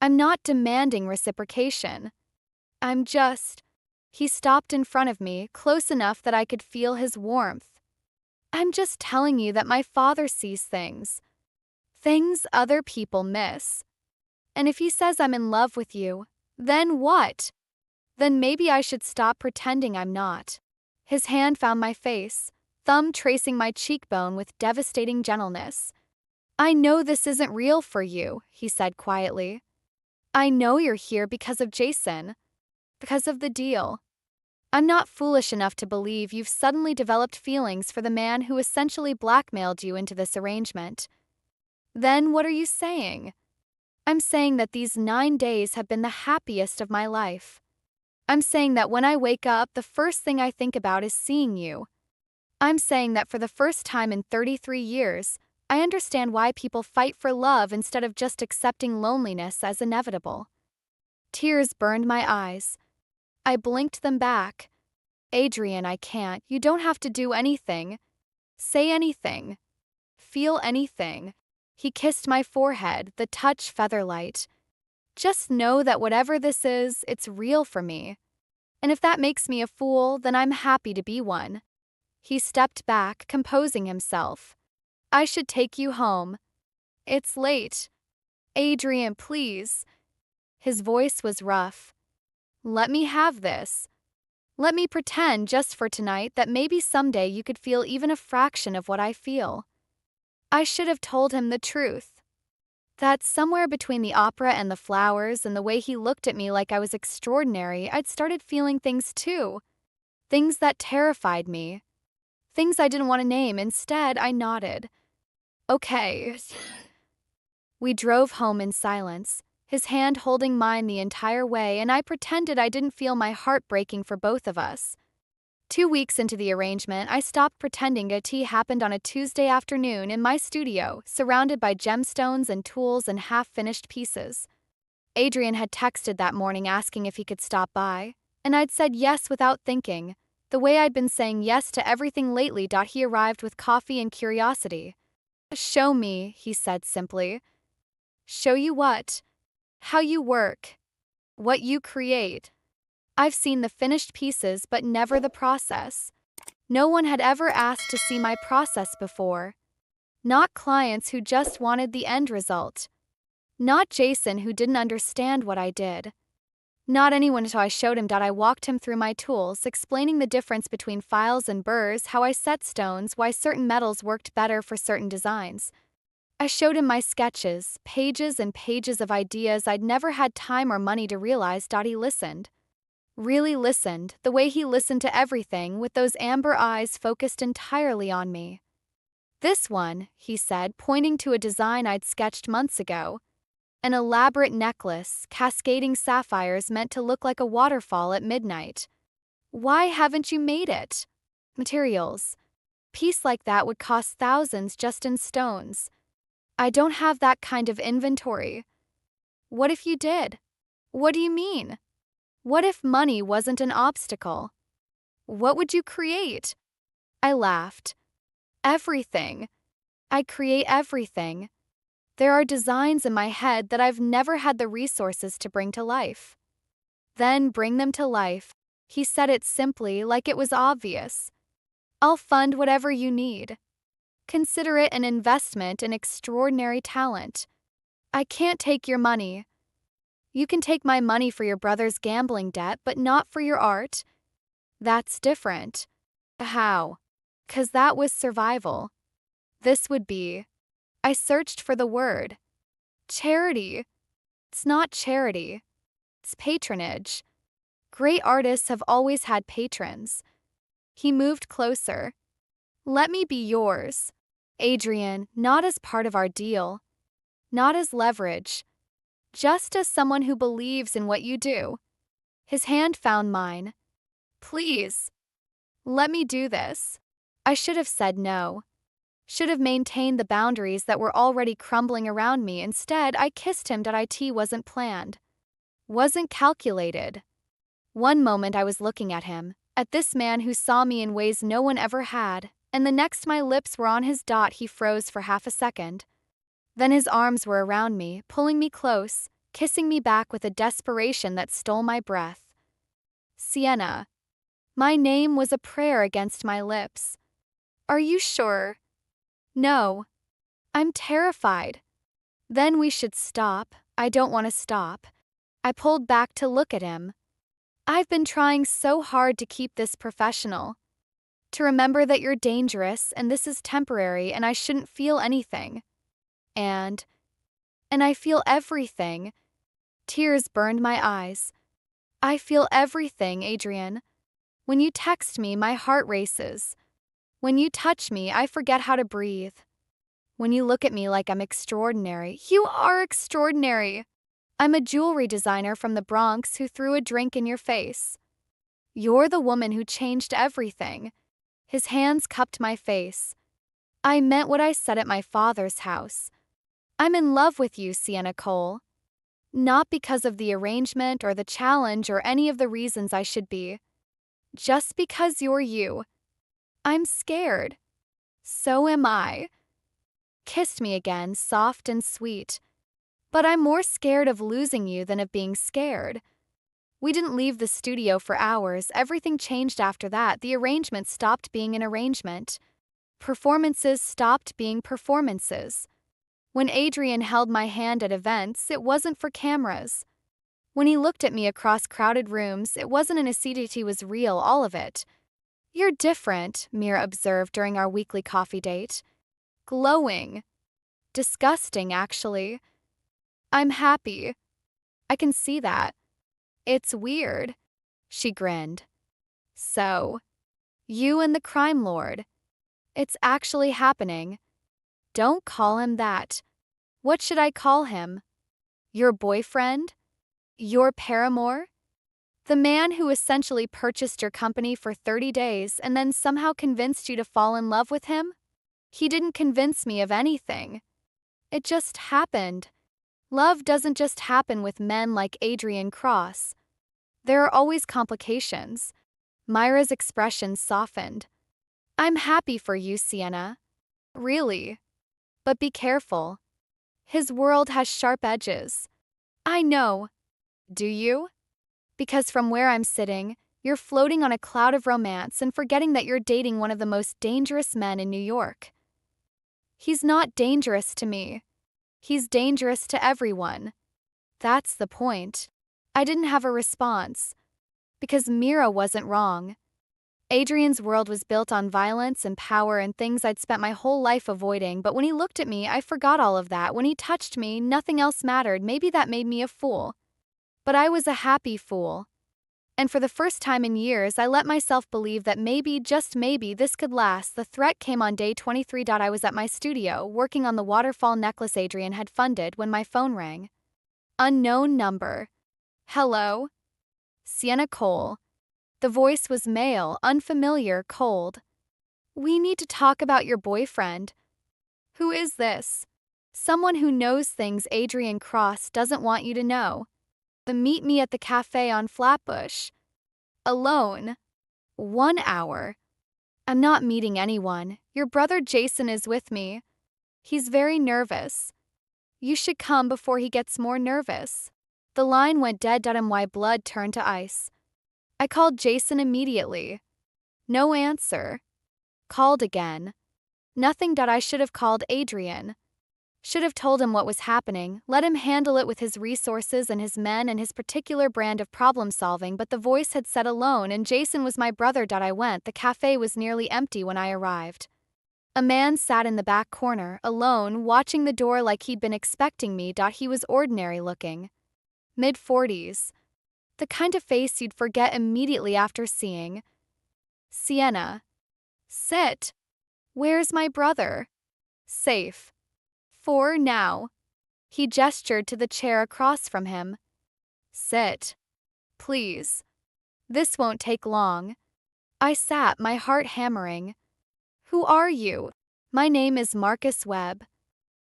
I'm not demanding reciprocation. I'm just... He stopped in front of me, close enough that I could feel his warmth. I'm just telling you that my father sees things. Things other people miss. And if he says I'm in love with you, then what? Then maybe I should stop pretending I'm not. His hand found my face, thumb tracing my cheekbone with devastating gentleness. I know this isn't real for you, he said quietly. I know you're here because of Jason. Because of the deal. I'm not foolish enough to believe you've suddenly developed feelings for the man who essentially blackmailed you into this arrangement. Then what are you saying? I'm saying that these 9 days have been the happiest of my life. I'm saying that when I wake up, the first thing I think about is seeing you. I'm saying that for the first time in 33 years, I understand why people fight for love instead of just accepting loneliness as inevitable. Tears burned my eyes. I blinked them back. Adrian, I can't. You don't have to do anything. Say anything. Feel anything. He kissed my forehead, the touch featherlight. Just know that whatever this is, it's real for me. And if that makes me a fool, then I'm happy to be one. He stepped back, composing himself. I should take you home. It's late. Adrian, please. His voice was rough. Let me have this. Let me pretend just for tonight that maybe someday you could feel even a fraction of what I feel. I should have told him the truth. That somewhere between the opera and the flowers and the way he looked at me like I was extraordinary, I'd started feeling things too. Things that terrified me. Things I didn't want to name. Instead, I nodded. Okay. We drove home in silence, his hand holding mine the entire way, and I pretended I didn't feel my heart breaking for both of us. 2 weeks into the arrangement, I stopped pretending a tea happened on a Tuesday afternoon in my studio, surrounded by gemstones and tools and half-finished pieces. Adrian had texted that morning asking if he could stop by, and I'd said yes without thinking, the way I'd been saying yes to everything lately. He arrived with coffee and curiosity. Show me, he said simply. Show you what? How you work. What you create. I've seen the finished pieces but never the process. No one had ever asked to see my process before. Not clients who just wanted the end result. Not Jason who didn't understand what I did. Not anyone until I showed him that I walked him through my tools, explaining the difference between files and burrs, how I set stones, why certain metals worked better for certain designs. I showed him my sketches, pages and pages of ideas I'd never had time or money to realize. He listened. Really listened, the way he listened to everything, with those amber eyes focused entirely on me. This one, he said, pointing to a design I'd sketched months ago. An elaborate necklace, cascading sapphires meant to look like a waterfall at midnight. Why haven't you made it? Materials. Piece like that would cost thousands just in stones. I don't have that kind of inventory. What if you did? What do you mean? What if money wasn't an obstacle? What would you create? I laughed. Everything. I create everything. There are designs in my head that I've never had the resources to bring to life. Then bring them to life. He said it simply, like it was obvious. I'll fund whatever you need. Consider it an investment in extraordinary talent. I can't take your money. You can take my money for your brother's gambling debt, but not for your art. That's different. How? 'Cause that was survival. This would be. I searched for the word. Charity. It's not charity. It's patronage. Great artists have always had patrons. He moved closer. Let me be yours. Adrian, not as part of our deal. Not as leverage. Just as someone who believes in what you do. His hand found mine. Please. Let me do this. I should have said no. Should have maintained the boundaries that were already crumbling around me. Instead, I kissed him. It wasn't planned. Wasn't calculated. One moment I was looking at him, at this man who saw me in ways no one ever had, and the next my lips were on his. He froze for half a second. Then his arms were around me, pulling me close, kissing me back with a desperation that stole my breath. Sienna. My name was a prayer against my lips. Are you sure? No. I'm terrified. Then we should stop. I don't want to stop. I pulled back to look at him. I've been trying so hard to keep this professional. To remember that you're dangerous and this is temporary and I shouldn't feel anything. And I feel everything. Tears burned my eyes. I feel everything, Adrian. When you text me, my heart races. When you touch me, I forget how to breathe. When you look at me like I'm extraordinary, you are extraordinary. I'm a jewelry designer from the Bronx who threw a drink in your face. You're the woman who changed everything. His hands cupped my face. I meant what I said at my father's house. I'm in love with you, Sienna Cole. Not because of the arrangement or the challenge or any of the reasons I should be. Just because you're you. I'm scared. So am I. Kissed me again, soft and sweet. But I'm more scared of losing you than of being scared. We didn't leave the studio for hours. Everything changed after that. The arrangement stopped being an arrangement. Performances stopped being performances. When Adrian held my hand at events, it wasn't for cameras. When he looked at me across crowded rooms, it wasn't an acidity, was real, all of it. You're different, Mira observed during our weekly coffee date. Glowing. Disgusting, actually. I'm happy. I can see that. It's weird. She grinned. So, you and the crime lord. It's actually happening. Don't call him that. What should I call him? Your boyfriend? Your paramour? The man who essentially purchased your company for 30 days and then somehow convinced you to fall in love with him? He didn't convince me of anything. It just happened. Love doesn't just happen with men like Adrian Cross. There are always complications. Myra's expression softened. I'm happy for you, Sienna. Really. But be careful. His world has sharp edges. I know. Do you? Because from where I'm sitting, you're floating on a cloud of romance and forgetting that you're dating one of the most dangerous men in New York. He's not dangerous to me. He's dangerous to everyone. That's the point. I didn't have a response. Because Mira wasn't wrong. Adrian's world was built on violence and power and things I'd spent my whole life avoiding, but when he looked at me, I forgot all of that. When he touched me, nothing else mattered. Maybe that made me a fool. But I was a happy fool. And for the first time in years, I let myself believe that maybe, just maybe, this could last. The threat came on day 23. I was at my studio, working on the waterfall necklace Adrian had funded, when my phone rang. Unknown number. Hello? Sienna Cole. The voice was male, unfamiliar, cold. We need to talk about your boyfriend. Who is this? Someone who knows things Adrian Cross doesn't want you to know. Meet me at the cafe on Flatbush. Alone. 1 hour. I'm not meeting anyone. Your brother Jason is with me. He's very nervous. You should come before he gets more nervous. The line went dead. My blood turned to ice. I called Jason immediately. No answer. Called again. Nothing. I should have called Adrian. Should have told him what was happening, let him handle it with his resources and his men and his particular brand of problem solving, but the voice had said alone, and Jason was my brother. I went. The cafe was nearly empty when I arrived. A man sat in the back corner, alone, watching the door like he'd been expecting me. He was ordinary looking. Mid-40s. The kind of face you'd forget immediately after seeing. Sienna. Sit. Where's my brother? Safe. For now. He gestured to the chair across from him. Sit. Please. This won't take long. I sat, my heart hammering. Who are you? My name is Marcus Webb.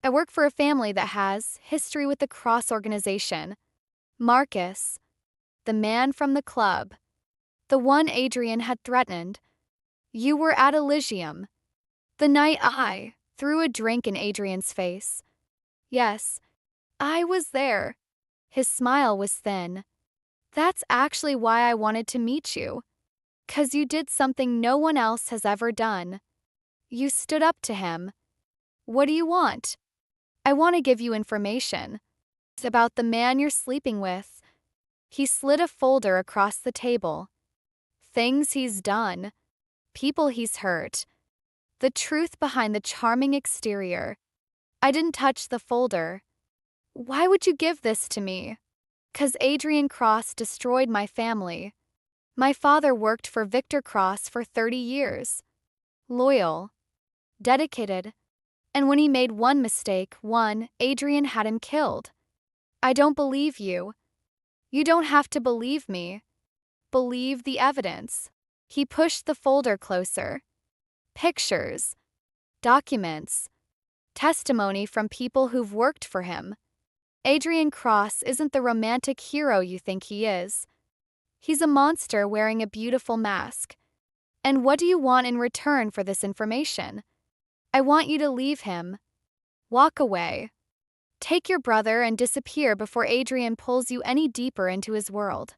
I work for a family that has history with the Cross organization. Marcus. The man from the club. The one Adrian had threatened. You were at Elysium. The night I threw a drink in Adrian's face. Yes, I was there. His smile was thin. That's actually why I wanted to meet you. 'Cause you did something no one else has ever done. You stood up to him. What do you want? I want to give you information. It's about the man you're sleeping with. He slid a folder across the table. Things he's done. People he's hurt. The truth behind the charming exterior. I didn't touch the folder. Why would you give this to me? 'Cause Adrian Cross destroyed my family. My father worked for Victor Cross for 30 years. Loyal. Dedicated. And when he made one mistake, Adrian had him killed. I don't believe you. You don't have to believe me. Believe the evidence. He pushed the folder closer. Pictures. Documents. Testimony from people who've worked for him. Adrian Cross isn't the romantic hero you think he is. He's a monster wearing a beautiful mask. And what do you want in return for this information? I want you to leave him. Walk away. Take your brother and disappear before Adrian pulls you any deeper into his world.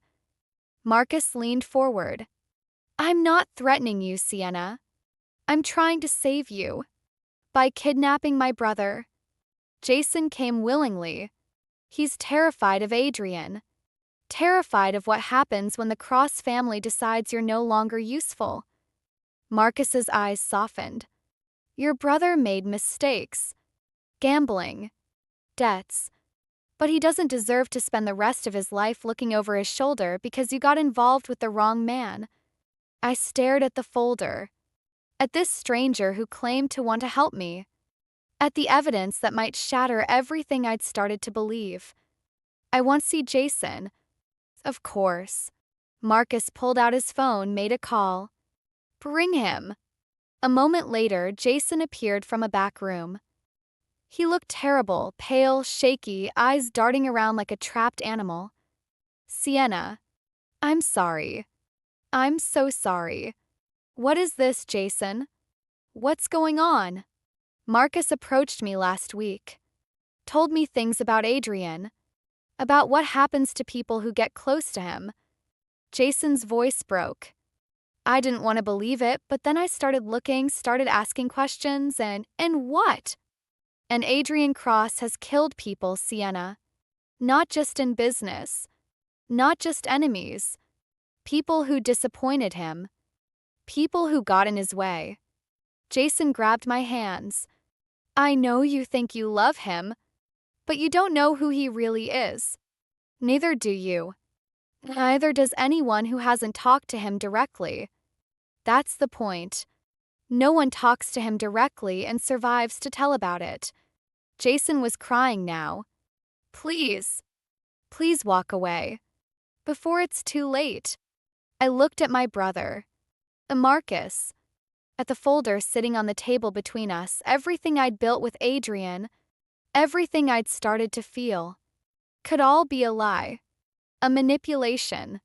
Marcus leaned forward. I'm not threatening you, Sienna. I'm trying to save you. By kidnapping my brother. Jason came willingly. He's terrified of Adrian. Terrified of what happens when the Cross family decides you're no longer useful. Marcus's eyes softened. Your brother made mistakes. Gambling. Debts. But he doesn't deserve to spend the rest of his life looking over his shoulder because you got involved with the wrong man. I stared at the folder. At this stranger who claimed to want to help me. At the evidence that might shatter everything I'd started to believe. I want to see Jason. Of course. Marcus pulled out his phone, made a call. Bring him. A moment later, Jason appeared from a back room. He looked terrible, pale, shaky, eyes darting around like a trapped animal. Sienna. I'm sorry. I'm so sorry. What is this, Jason? What's going on? Marcus approached me last week. Told me things about Adrian. About what happens to people who get close to him. Jason's voice broke. I didn't want to believe it, but then I started looking, started asking questions, and what? And Adrian Cross has killed people, Sienna. Not just in business. Not just enemies. People who disappointed him. People who got in his way. Jason grabbed my hands. I know you think you love him, but you don't know who he really is. Neither do you. Neither does anyone who hasn't talked to him directly. That's the point. No one talks to him directly and survives to tell about it. Jason was crying now. Please. Please walk away. Before it's too late. I looked at my brother. Marcus. At the folder sitting on the table between us, everything I'd built with Adrian, everything I'd started to feel, could all be a lie. A manipulation.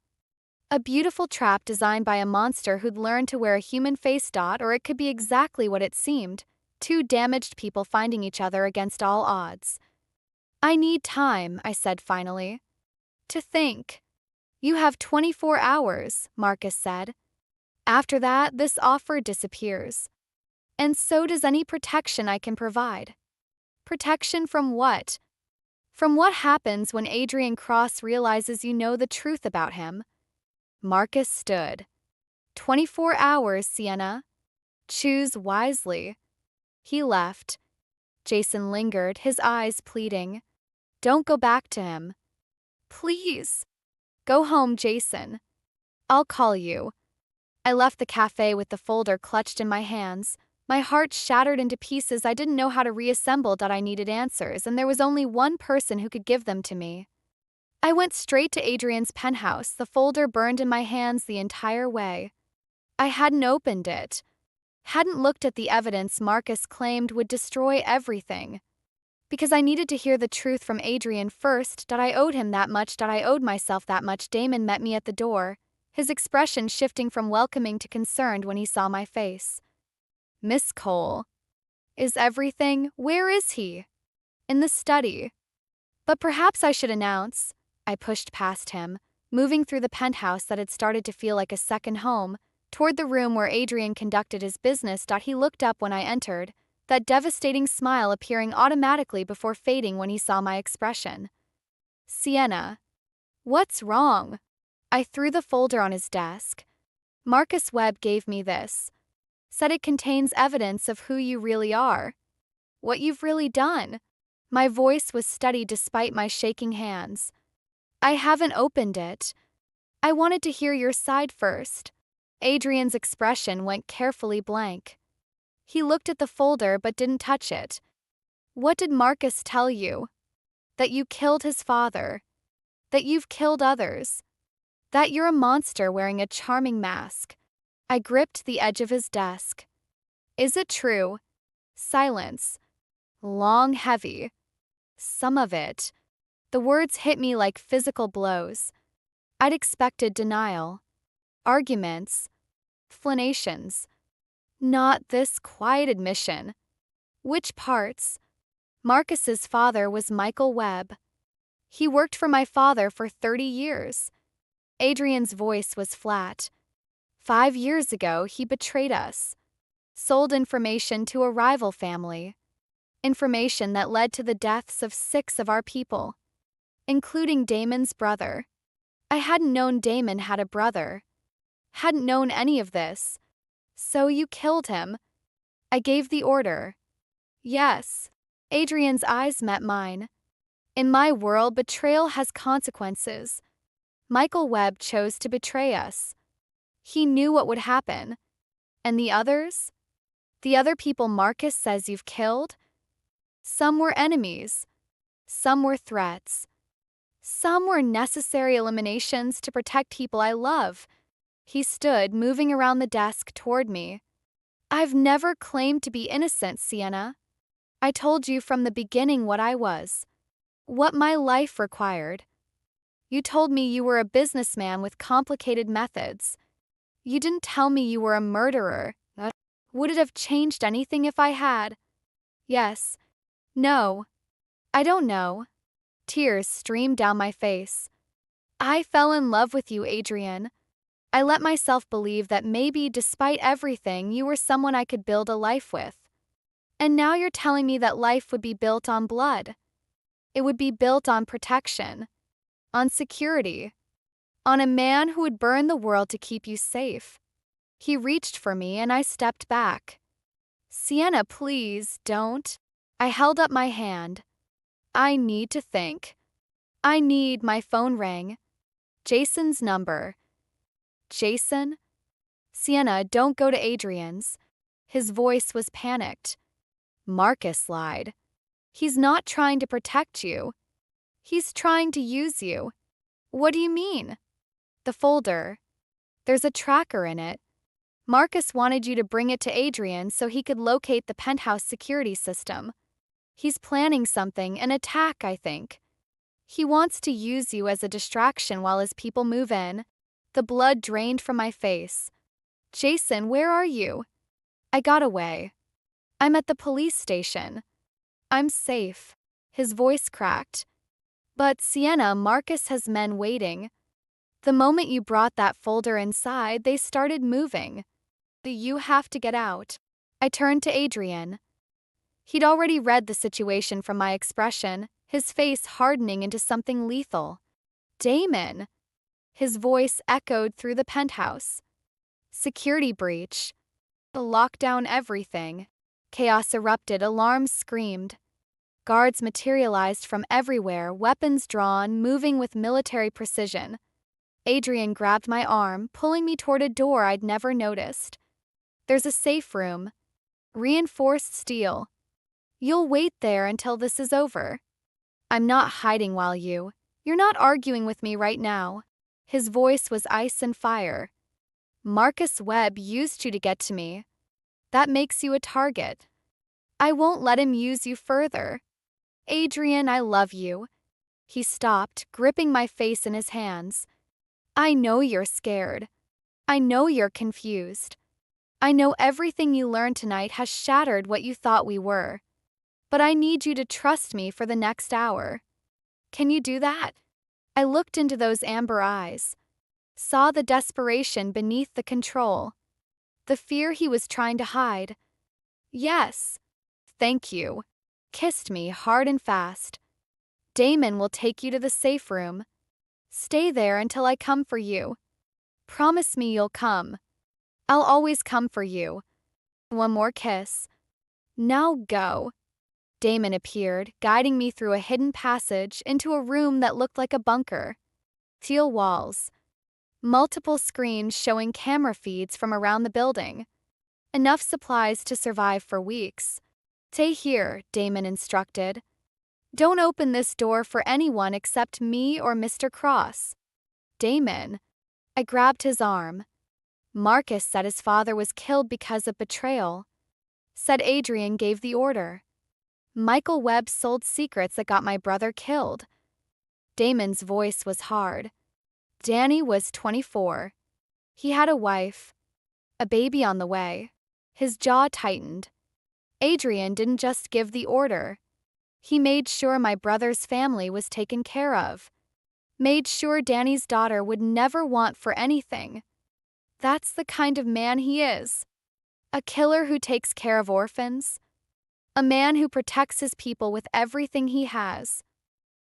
A beautiful trap designed by a monster who'd learned to wear a human face dot, or it could be exactly what it seemed. Two damaged people finding each other against all odds. I need time, I said finally. To think. You have 24 hours, Marcus said. After that, this offer disappears. And so does any protection I can provide. Protection from what? From what happens when Adrian Cross realizes you know the truth about him. Marcus stood. 24 hours, Sienna. Choose wisely. He left. Jason lingered, his eyes pleading. Don't go back to him. Please. Go home, Jason. I'll call you. I left the cafe with the folder clutched in my hands. My heart shattered into pieces I didn't know how to reassemble. I needed answers, and there was only one person who could give them to me. I went straight to Adrian's penthouse, the folder burned in my hands the entire way. I hadn't opened it. Hadn't looked at the evidence Marcus claimed would destroy everything. Because I needed to hear the truth from Adrian first. I owed him that much. I owed myself that much. Damon met me at the door, his expression shifting from welcoming to concerned when he saw my face. Miss Cole. Is everything? Where is he? In the study. But perhaps I should announce. I pushed past him, moving through the penthouse that had started to feel like a second home, toward the room where Adrian conducted his business. He looked up when I entered, that devastating smile appearing automatically before fading when he saw my expression. Sienna. What's wrong? I threw the folder on his desk. Marcus Webb gave me this. Said it contains evidence of who you really are. What you've really done. My voice was steady despite my shaking hands. I haven't opened it. I wanted to hear your side first. Adrian's expression went carefully blank. He looked at the folder but didn't touch it. What did Marcus tell you? That you killed his father. That you've killed others. That you're a monster wearing a charming mask. I gripped the edge of his desk. Is it true? Silence. Long, heavy. Some of it. The words hit me like physical blows. I'd expected denial. Arguments. Explanations. Not this quiet admission. Which parts? Marcus's father was Michael Webb. He worked for my father for 30 years. Adrian's voice was flat. 5 years ago, he betrayed us. Sold information to a rival family. Information that led to the deaths of 6 of our people, including Damon's brother. I hadn't known Damon had a brother. Hadn't known any of this. So you killed him. I gave the order. Yes. Adrian's eyes met mine. In my world, betrayal has consequences. Michael Webb chose to betray us. He knew what would happen. And the others? The other people Marcus says you've killed? Some were enemies. Some were threats. Some were necessary eliminations to protect people I love. He stood, moving around the desk toward me. I've never claimed to be innocent, Sienna. I told you from the beginning what I was. What my life required. You told me you were a businessman with complicated methods. You didn't tell me you were a murderer. Would it have changed anything if I had? Yes. No. I don't know. Tears streamed down my face. I fell in love with you, Adrian. I let myself believe that maybe, despite everything, you were someone I could build a life with. And now you're telling me that life would be built on blood. It would be built on protection, on security, on a man who would burn the world to keep you safe. He reached for me and I stepped back. Sienna, please, don't. I held up my hand. I need to think. My phone rang. Jason's number. Jason? Sienna, don't go to Adrian's. His voice was panicked. Marcus lied. He's not trying to protect you. He's trying to use you. What do you mean? The folder. There's a tracker in it. Marcus wanted you to bring it to Adrian so he could locate the penthouse security system. He's planning something, an attack, I think. He wants to use you as a distraction while his people move in. The blood drained from my face. Jason, where are you? I got away. I'm at the police station. I'm safe. His voice cracked. But Sienna, Marcus has men waiting. The moment you brought that folder inside, they started moving. You have to get out. I turned to Adrian. He'd already read the situation from my expression, his face hardening into something lethal. Damon! His voice echoed through the penthouse. Security breach. Lock down everything. Chaos erupted, alarms screamed. Guards materialized from everywhere, weapons drawn, moving with military precision. Adrian grabbed my arm, pulling me toward a door I'd never noticed. There's a safe room. Reinforced steel. You'll wait there until this is over. I'm not hiding while you're not arguing with me right now. His voice was ice and fire. Marcus Webb used you to get to me. That makes you a target. I won't let him use you further. Adrian, I love you. He stopped, gripping my face in his hands. I know you're scared. I know you're confused. I know everything you learned tonight has shattered what you thought we were. But I need you to trust me for the next hour. Can you do that? I looked into those amber eyes, saw the desperation beneath the control, the fear he was trying to hide. Yes. Thank you. Kissed me hard and fast. Damon will take you to the safe room. Stay there until I come for you. Promise me you'll come. I'll always come for you. One more kiss. Now go. Damon appeared, guiding me through a hidden passage into a room that looked like a bunker. Teal walls. Multiple screens showing camera feeds from around the building. Enough supplies to survive for weeks. Stay here, Damon instructed. Don't open this door for anyone except me or Mr. Cross. Damon. I grabbed his arm. Marcus said his father was killed because of betrayal. Said Adrian gave the order. Michael Webb sold secrets that got my brother killed. Damon's voice was hard. Danny was 24. He had a wife, a baby on the way. His jaw tightened. Adrian didn't just give the order. He made sure my brother's family was taken care of. Made sure Danny's daughter would never want for anything. That's the kind of man he is. A killer who takes care of orphans. A man who protects his people with everything he has.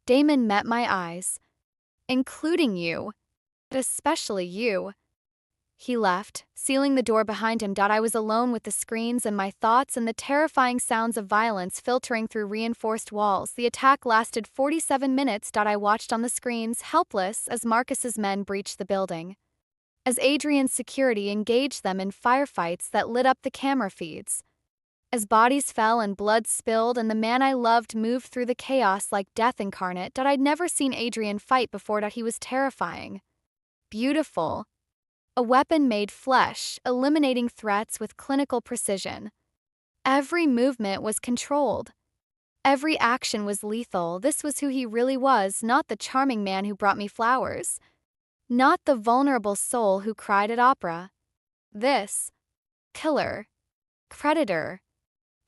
Damon met my eyes. Including you. But especially you. He left, sealing the door behind him. I was alone with the screens and my thoughts and the terrifying sounds of violence filtering through reinforced walls. The attack lasted 47 minutes. I watched on the screens, helpless, as Marcus's men breached the building. As Adrian's security engaged them in firefights that lit up the camera feeds. As bodies fell and blood spilled and the man I loved moved through the chaos like death incarnate. I'd never seen Adrian fight before. He was terrifying. Beautiful. A weapon made flesh, eliminating threats with clinical precision. Every movement was controlled. Every action was lethal. This was who he really was, not the charming man who brought me flowers. Not the vulnerable soul who cried at opera. This. Killer. Predator.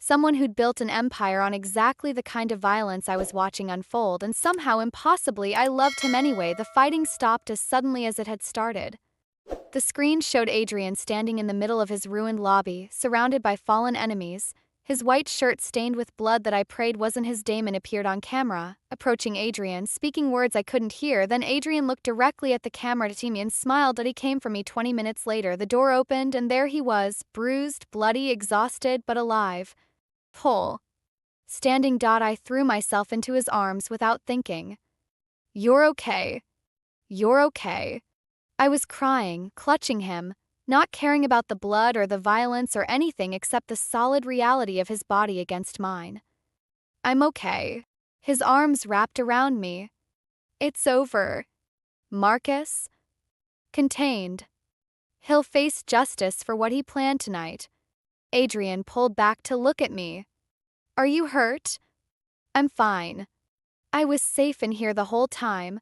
Someone who'd built an empire on exactly the kind of violence I was watching unfold, and somehow, impossibly, I loved him anyway. The fighting stopped as suddenly as it had started. The screen showed Adrian standing in the middle of his ruined lobby, surrounded by fallen enemies. His white shirt stained with blood that I prayed wasn't his Damon appeared on camera, approaching Adrian, speaking words I couldn't hear. Then Adrian looked directly at the camera to me and smiled that he came for me. 20 minutes later, the door opened and there he was, bruised, bloody, exhausted, but alive. Whole. Standing. I threw myself into his arms without thinking. You're okay. You're okay. I was crying, clutching him, not caring about the blood or the violence or anything except the solid reality of his body against mine. I'm okay. His arms wrapped around me. It's over. Marcus? Contained. He'll face justice for what he planned tonight. Adrian pulled back to look at me. Are you hurt? I'm fine. I was safe in here the whole time.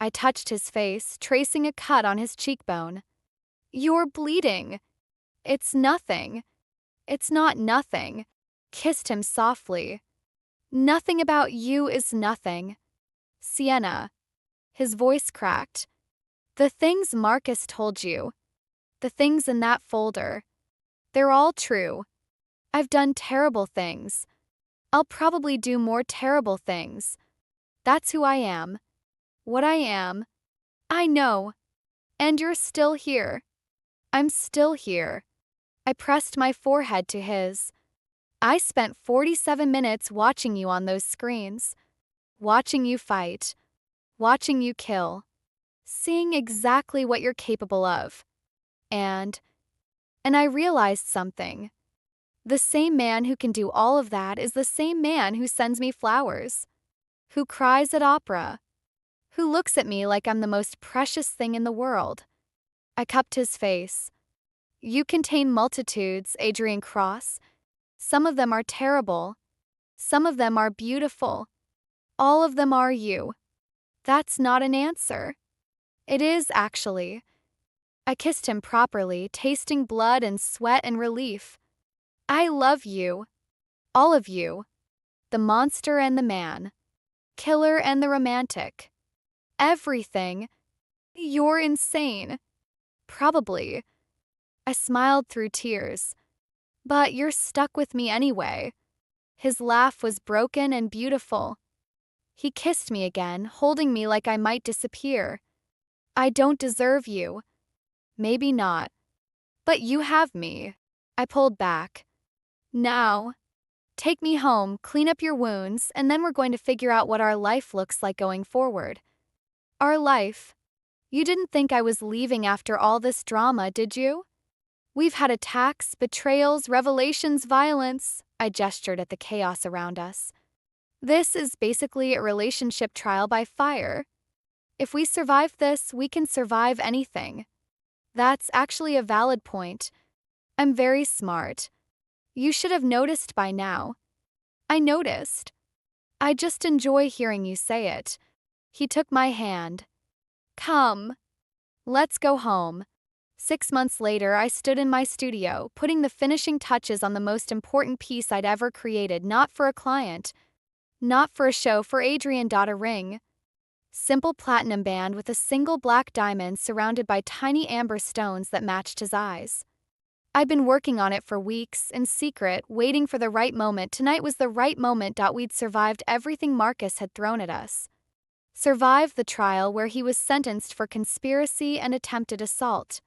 I touched his face, tracing a cut on his cheekbone. You're bleeding. It's nothing. It's not nothing. Kissed him softly. Nothing about you is nothing. Sienna. His voice cracked. The things Marcus told you. The things in that folder. They're all true. I've done terrible things. I'll probably do more terrible things. That's who I am. What I am. I know. And you're still here. I'm still here. I pressed my forehead to his. I spent 47 minutes watching you on those screens. Watching you fight. Watching you kill. Seeing exactly what you're capable of. And I realized something. The same man who can do all of that is the same man who sends me flowers. Who cries at opera. Who looks at me like I'm the most precious thing in the world. I cupped his face. You contain multitudes, Adrian Cross. Some of them are terrible. Some of them are beautiful. All of them are you. That's not an answer. It is, actually. I kissed him properly, tasting blood and sweat and relief. I love you. All of you. The monster and the man. Killer and the romantic. Everything. You're insane. Probably. I smiled through tears. But you're stuck with me anyway. His laugh was broken and beautiful. He kissed me again, holding me like I might disappear. I don't deserve you. Maybe not. But you have me. I pulled back. Now. Take me home, clean up your wounds, and then we're going to figure out what our life looks like going forward. Our life. You didn't think I was leaving after all this drama, did you? We've had attacks, betrayals, revelations, violence. I gestured at the chaos around us. This is basically a relationship trial by fire. If we survive this, we can survive anything. That's actually a valid point. I'm very smart. You should have noticed by now. I noticed. I just enjoy hearing you say it. He took my hand. Come. Let's go home. 6 months later, I stood in my studio, putting the finishing touches on the most important piece I'd ever created, not for a client, not for a show, for Adrian. A ring. Simple platinum band with a single black diamond surrounded by tiny amber stones that matched his eyes. I'd been working on it for weeks, in secret, waiting for the right moment. Tonight was the right moment. We'd survived everything Marcus had thrown at us. Survived the trial where he was sentenced for conspiracy and attempted assault.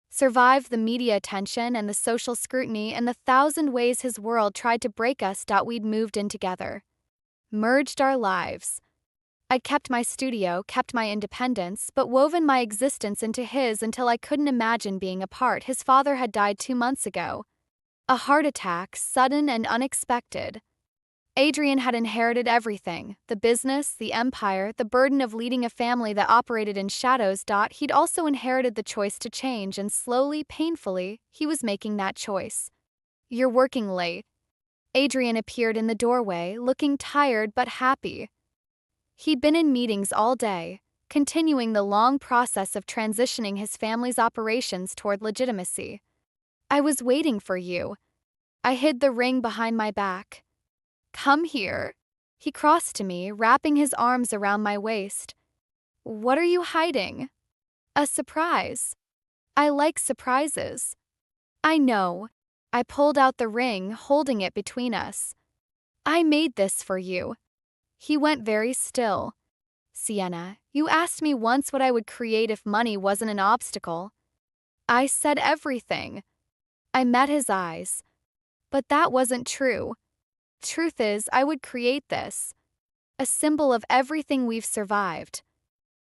Survived the media attention and the social scrutiny and the 1,000 ways his world tried to break us. We'd moved in together. Merged our lives. I'd kept my studio, kept my independence, but woven my existence into his until I couldn't imagine being apart. His father had died 2 months ago. A heart attack, sudden and unexpected. Adrian had inherited everything, the business, the empire, the burden of leading a family that operated in shadows. He'd also inherited the choice to change, and slowly, painfully, he was making that choice. You're working late. Adrian appeared in the doorway, looking tired but happy. He'd been in meetings all day, continuing the long process of transitioning his family's operations toward legitimacy. I was waiting for you. I hid the ring behind my back. Come here. He crossed to me, wrapping his arms around my waist. What are you hiding? A surprise. I like surprises. I know. I pulled out the ring, holding it between us. I made this for you. He went very still. Sienna, you asked me once what I would create if money wasn't an obstacle. I said everything. I met his eyes. But that wasn't true. Truth is, I would create this. A symbol of everything we've survived.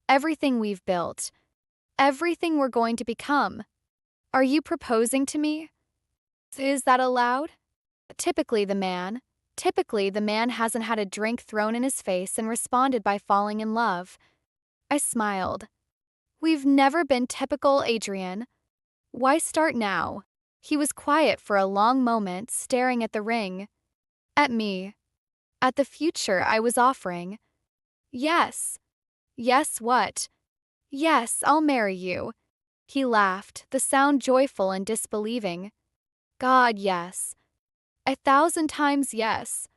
Everything we've built. Everything we're going to become. Are you proposing to me? Is that allowed? Typically the man hasn't had a drink thrown in his face and responded by falling in love. I smiled. We've never been typical, Adrian. Why start now? He was quiet for a long moment, staring at the ring. At me. At the future I was offering. Yes. Yes, what? Yes, I'll marry you. He laughed, the sound joyful and disbelieving. God, yes. 1,000 times yes.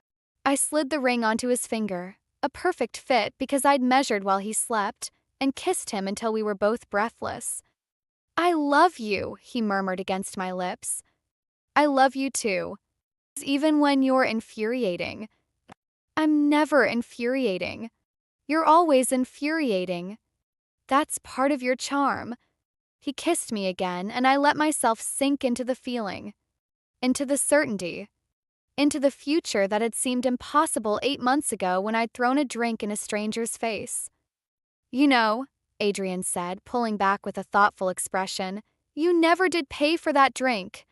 I slid the ring onto his finger, a perfect fit because I'd measured while he slept, and kissed him until we were both breathless. I love you, he murmured against my lips. I love you too. Even when you're infuriating. I'm never infuriating. You're always infuriating. That's part of your charm. He kissed me again, and I let myself sink into the feeling, into the certainty, into the future that had seemed impossible 8 months ago when I'd thrown a drink in a stranger's face. You know, Adrian said, pulling back with a thoughtful expression, you never did pay for that drink.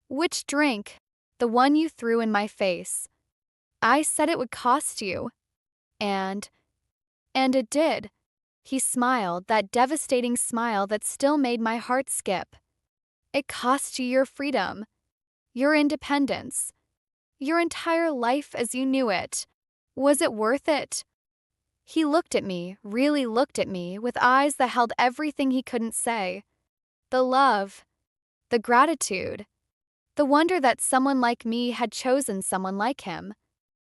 Which drink? The one you threw in my face. I said it would cost you. And it did. He smiled, that devastating smile that still made my heart skip. It cost you your freedom, your independence, your entire life as you knew it. Was it worth it? He looked at me, really looked at me, with eyes that held everything he couldn't say. The love, the gratitude, the wonder that someone like me had chosen someone like him.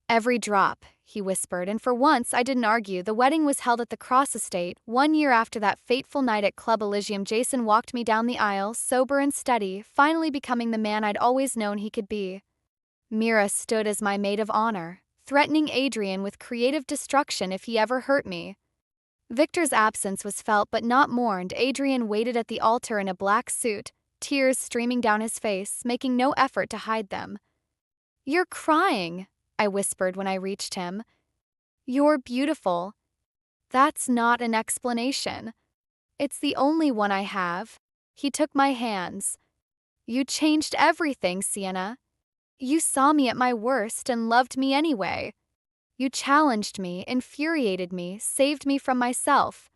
Every drop, he whispered, and for once I didn't argue. The wedding was held at the Cross Estate. 1 year after that fateful night at Club Elysium, Jason walked me down the aisle, sober and steady, finally becoming the man I'd always known he could be. Mira stood as my maid of honor, threatening Adrian with creative destruction if he ever hurt me. Victor's absence was felt but not mourned. Adrian waited at the altar in a black suit, tears streaming down his face, making no effort to hide them. You're crying, I whispered when I reached him. You're beautiful. That's not an explanation. It's the only one I have. He took my hands. You changed everything, Sienna. You saw me at my worst and loved me anyway. You challenged me, infuriated me, saved me from myself.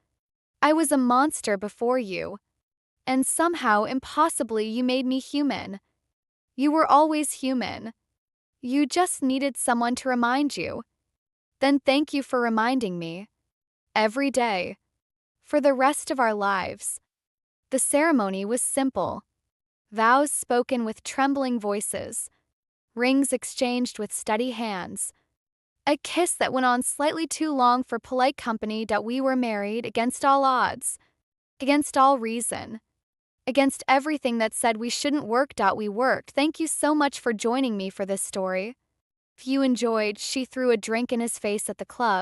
I was a monster before you. And somehow, impossibly, you made me human. You were always human. You just needed someone to remind you. Then thank you for reminding me. Every day. For the rest of our lives. The ceremony was simple. Vows spoken with trembling voices. Rings exchanged with steady hands. A kiss that went on slightly too long for polite company. That we were married against all odds. Against all reason. Against everything that said we shouldn't work. We worked. Thank you so much for joining me for this story. If you enjoyed, she threw a drink in his face at the club.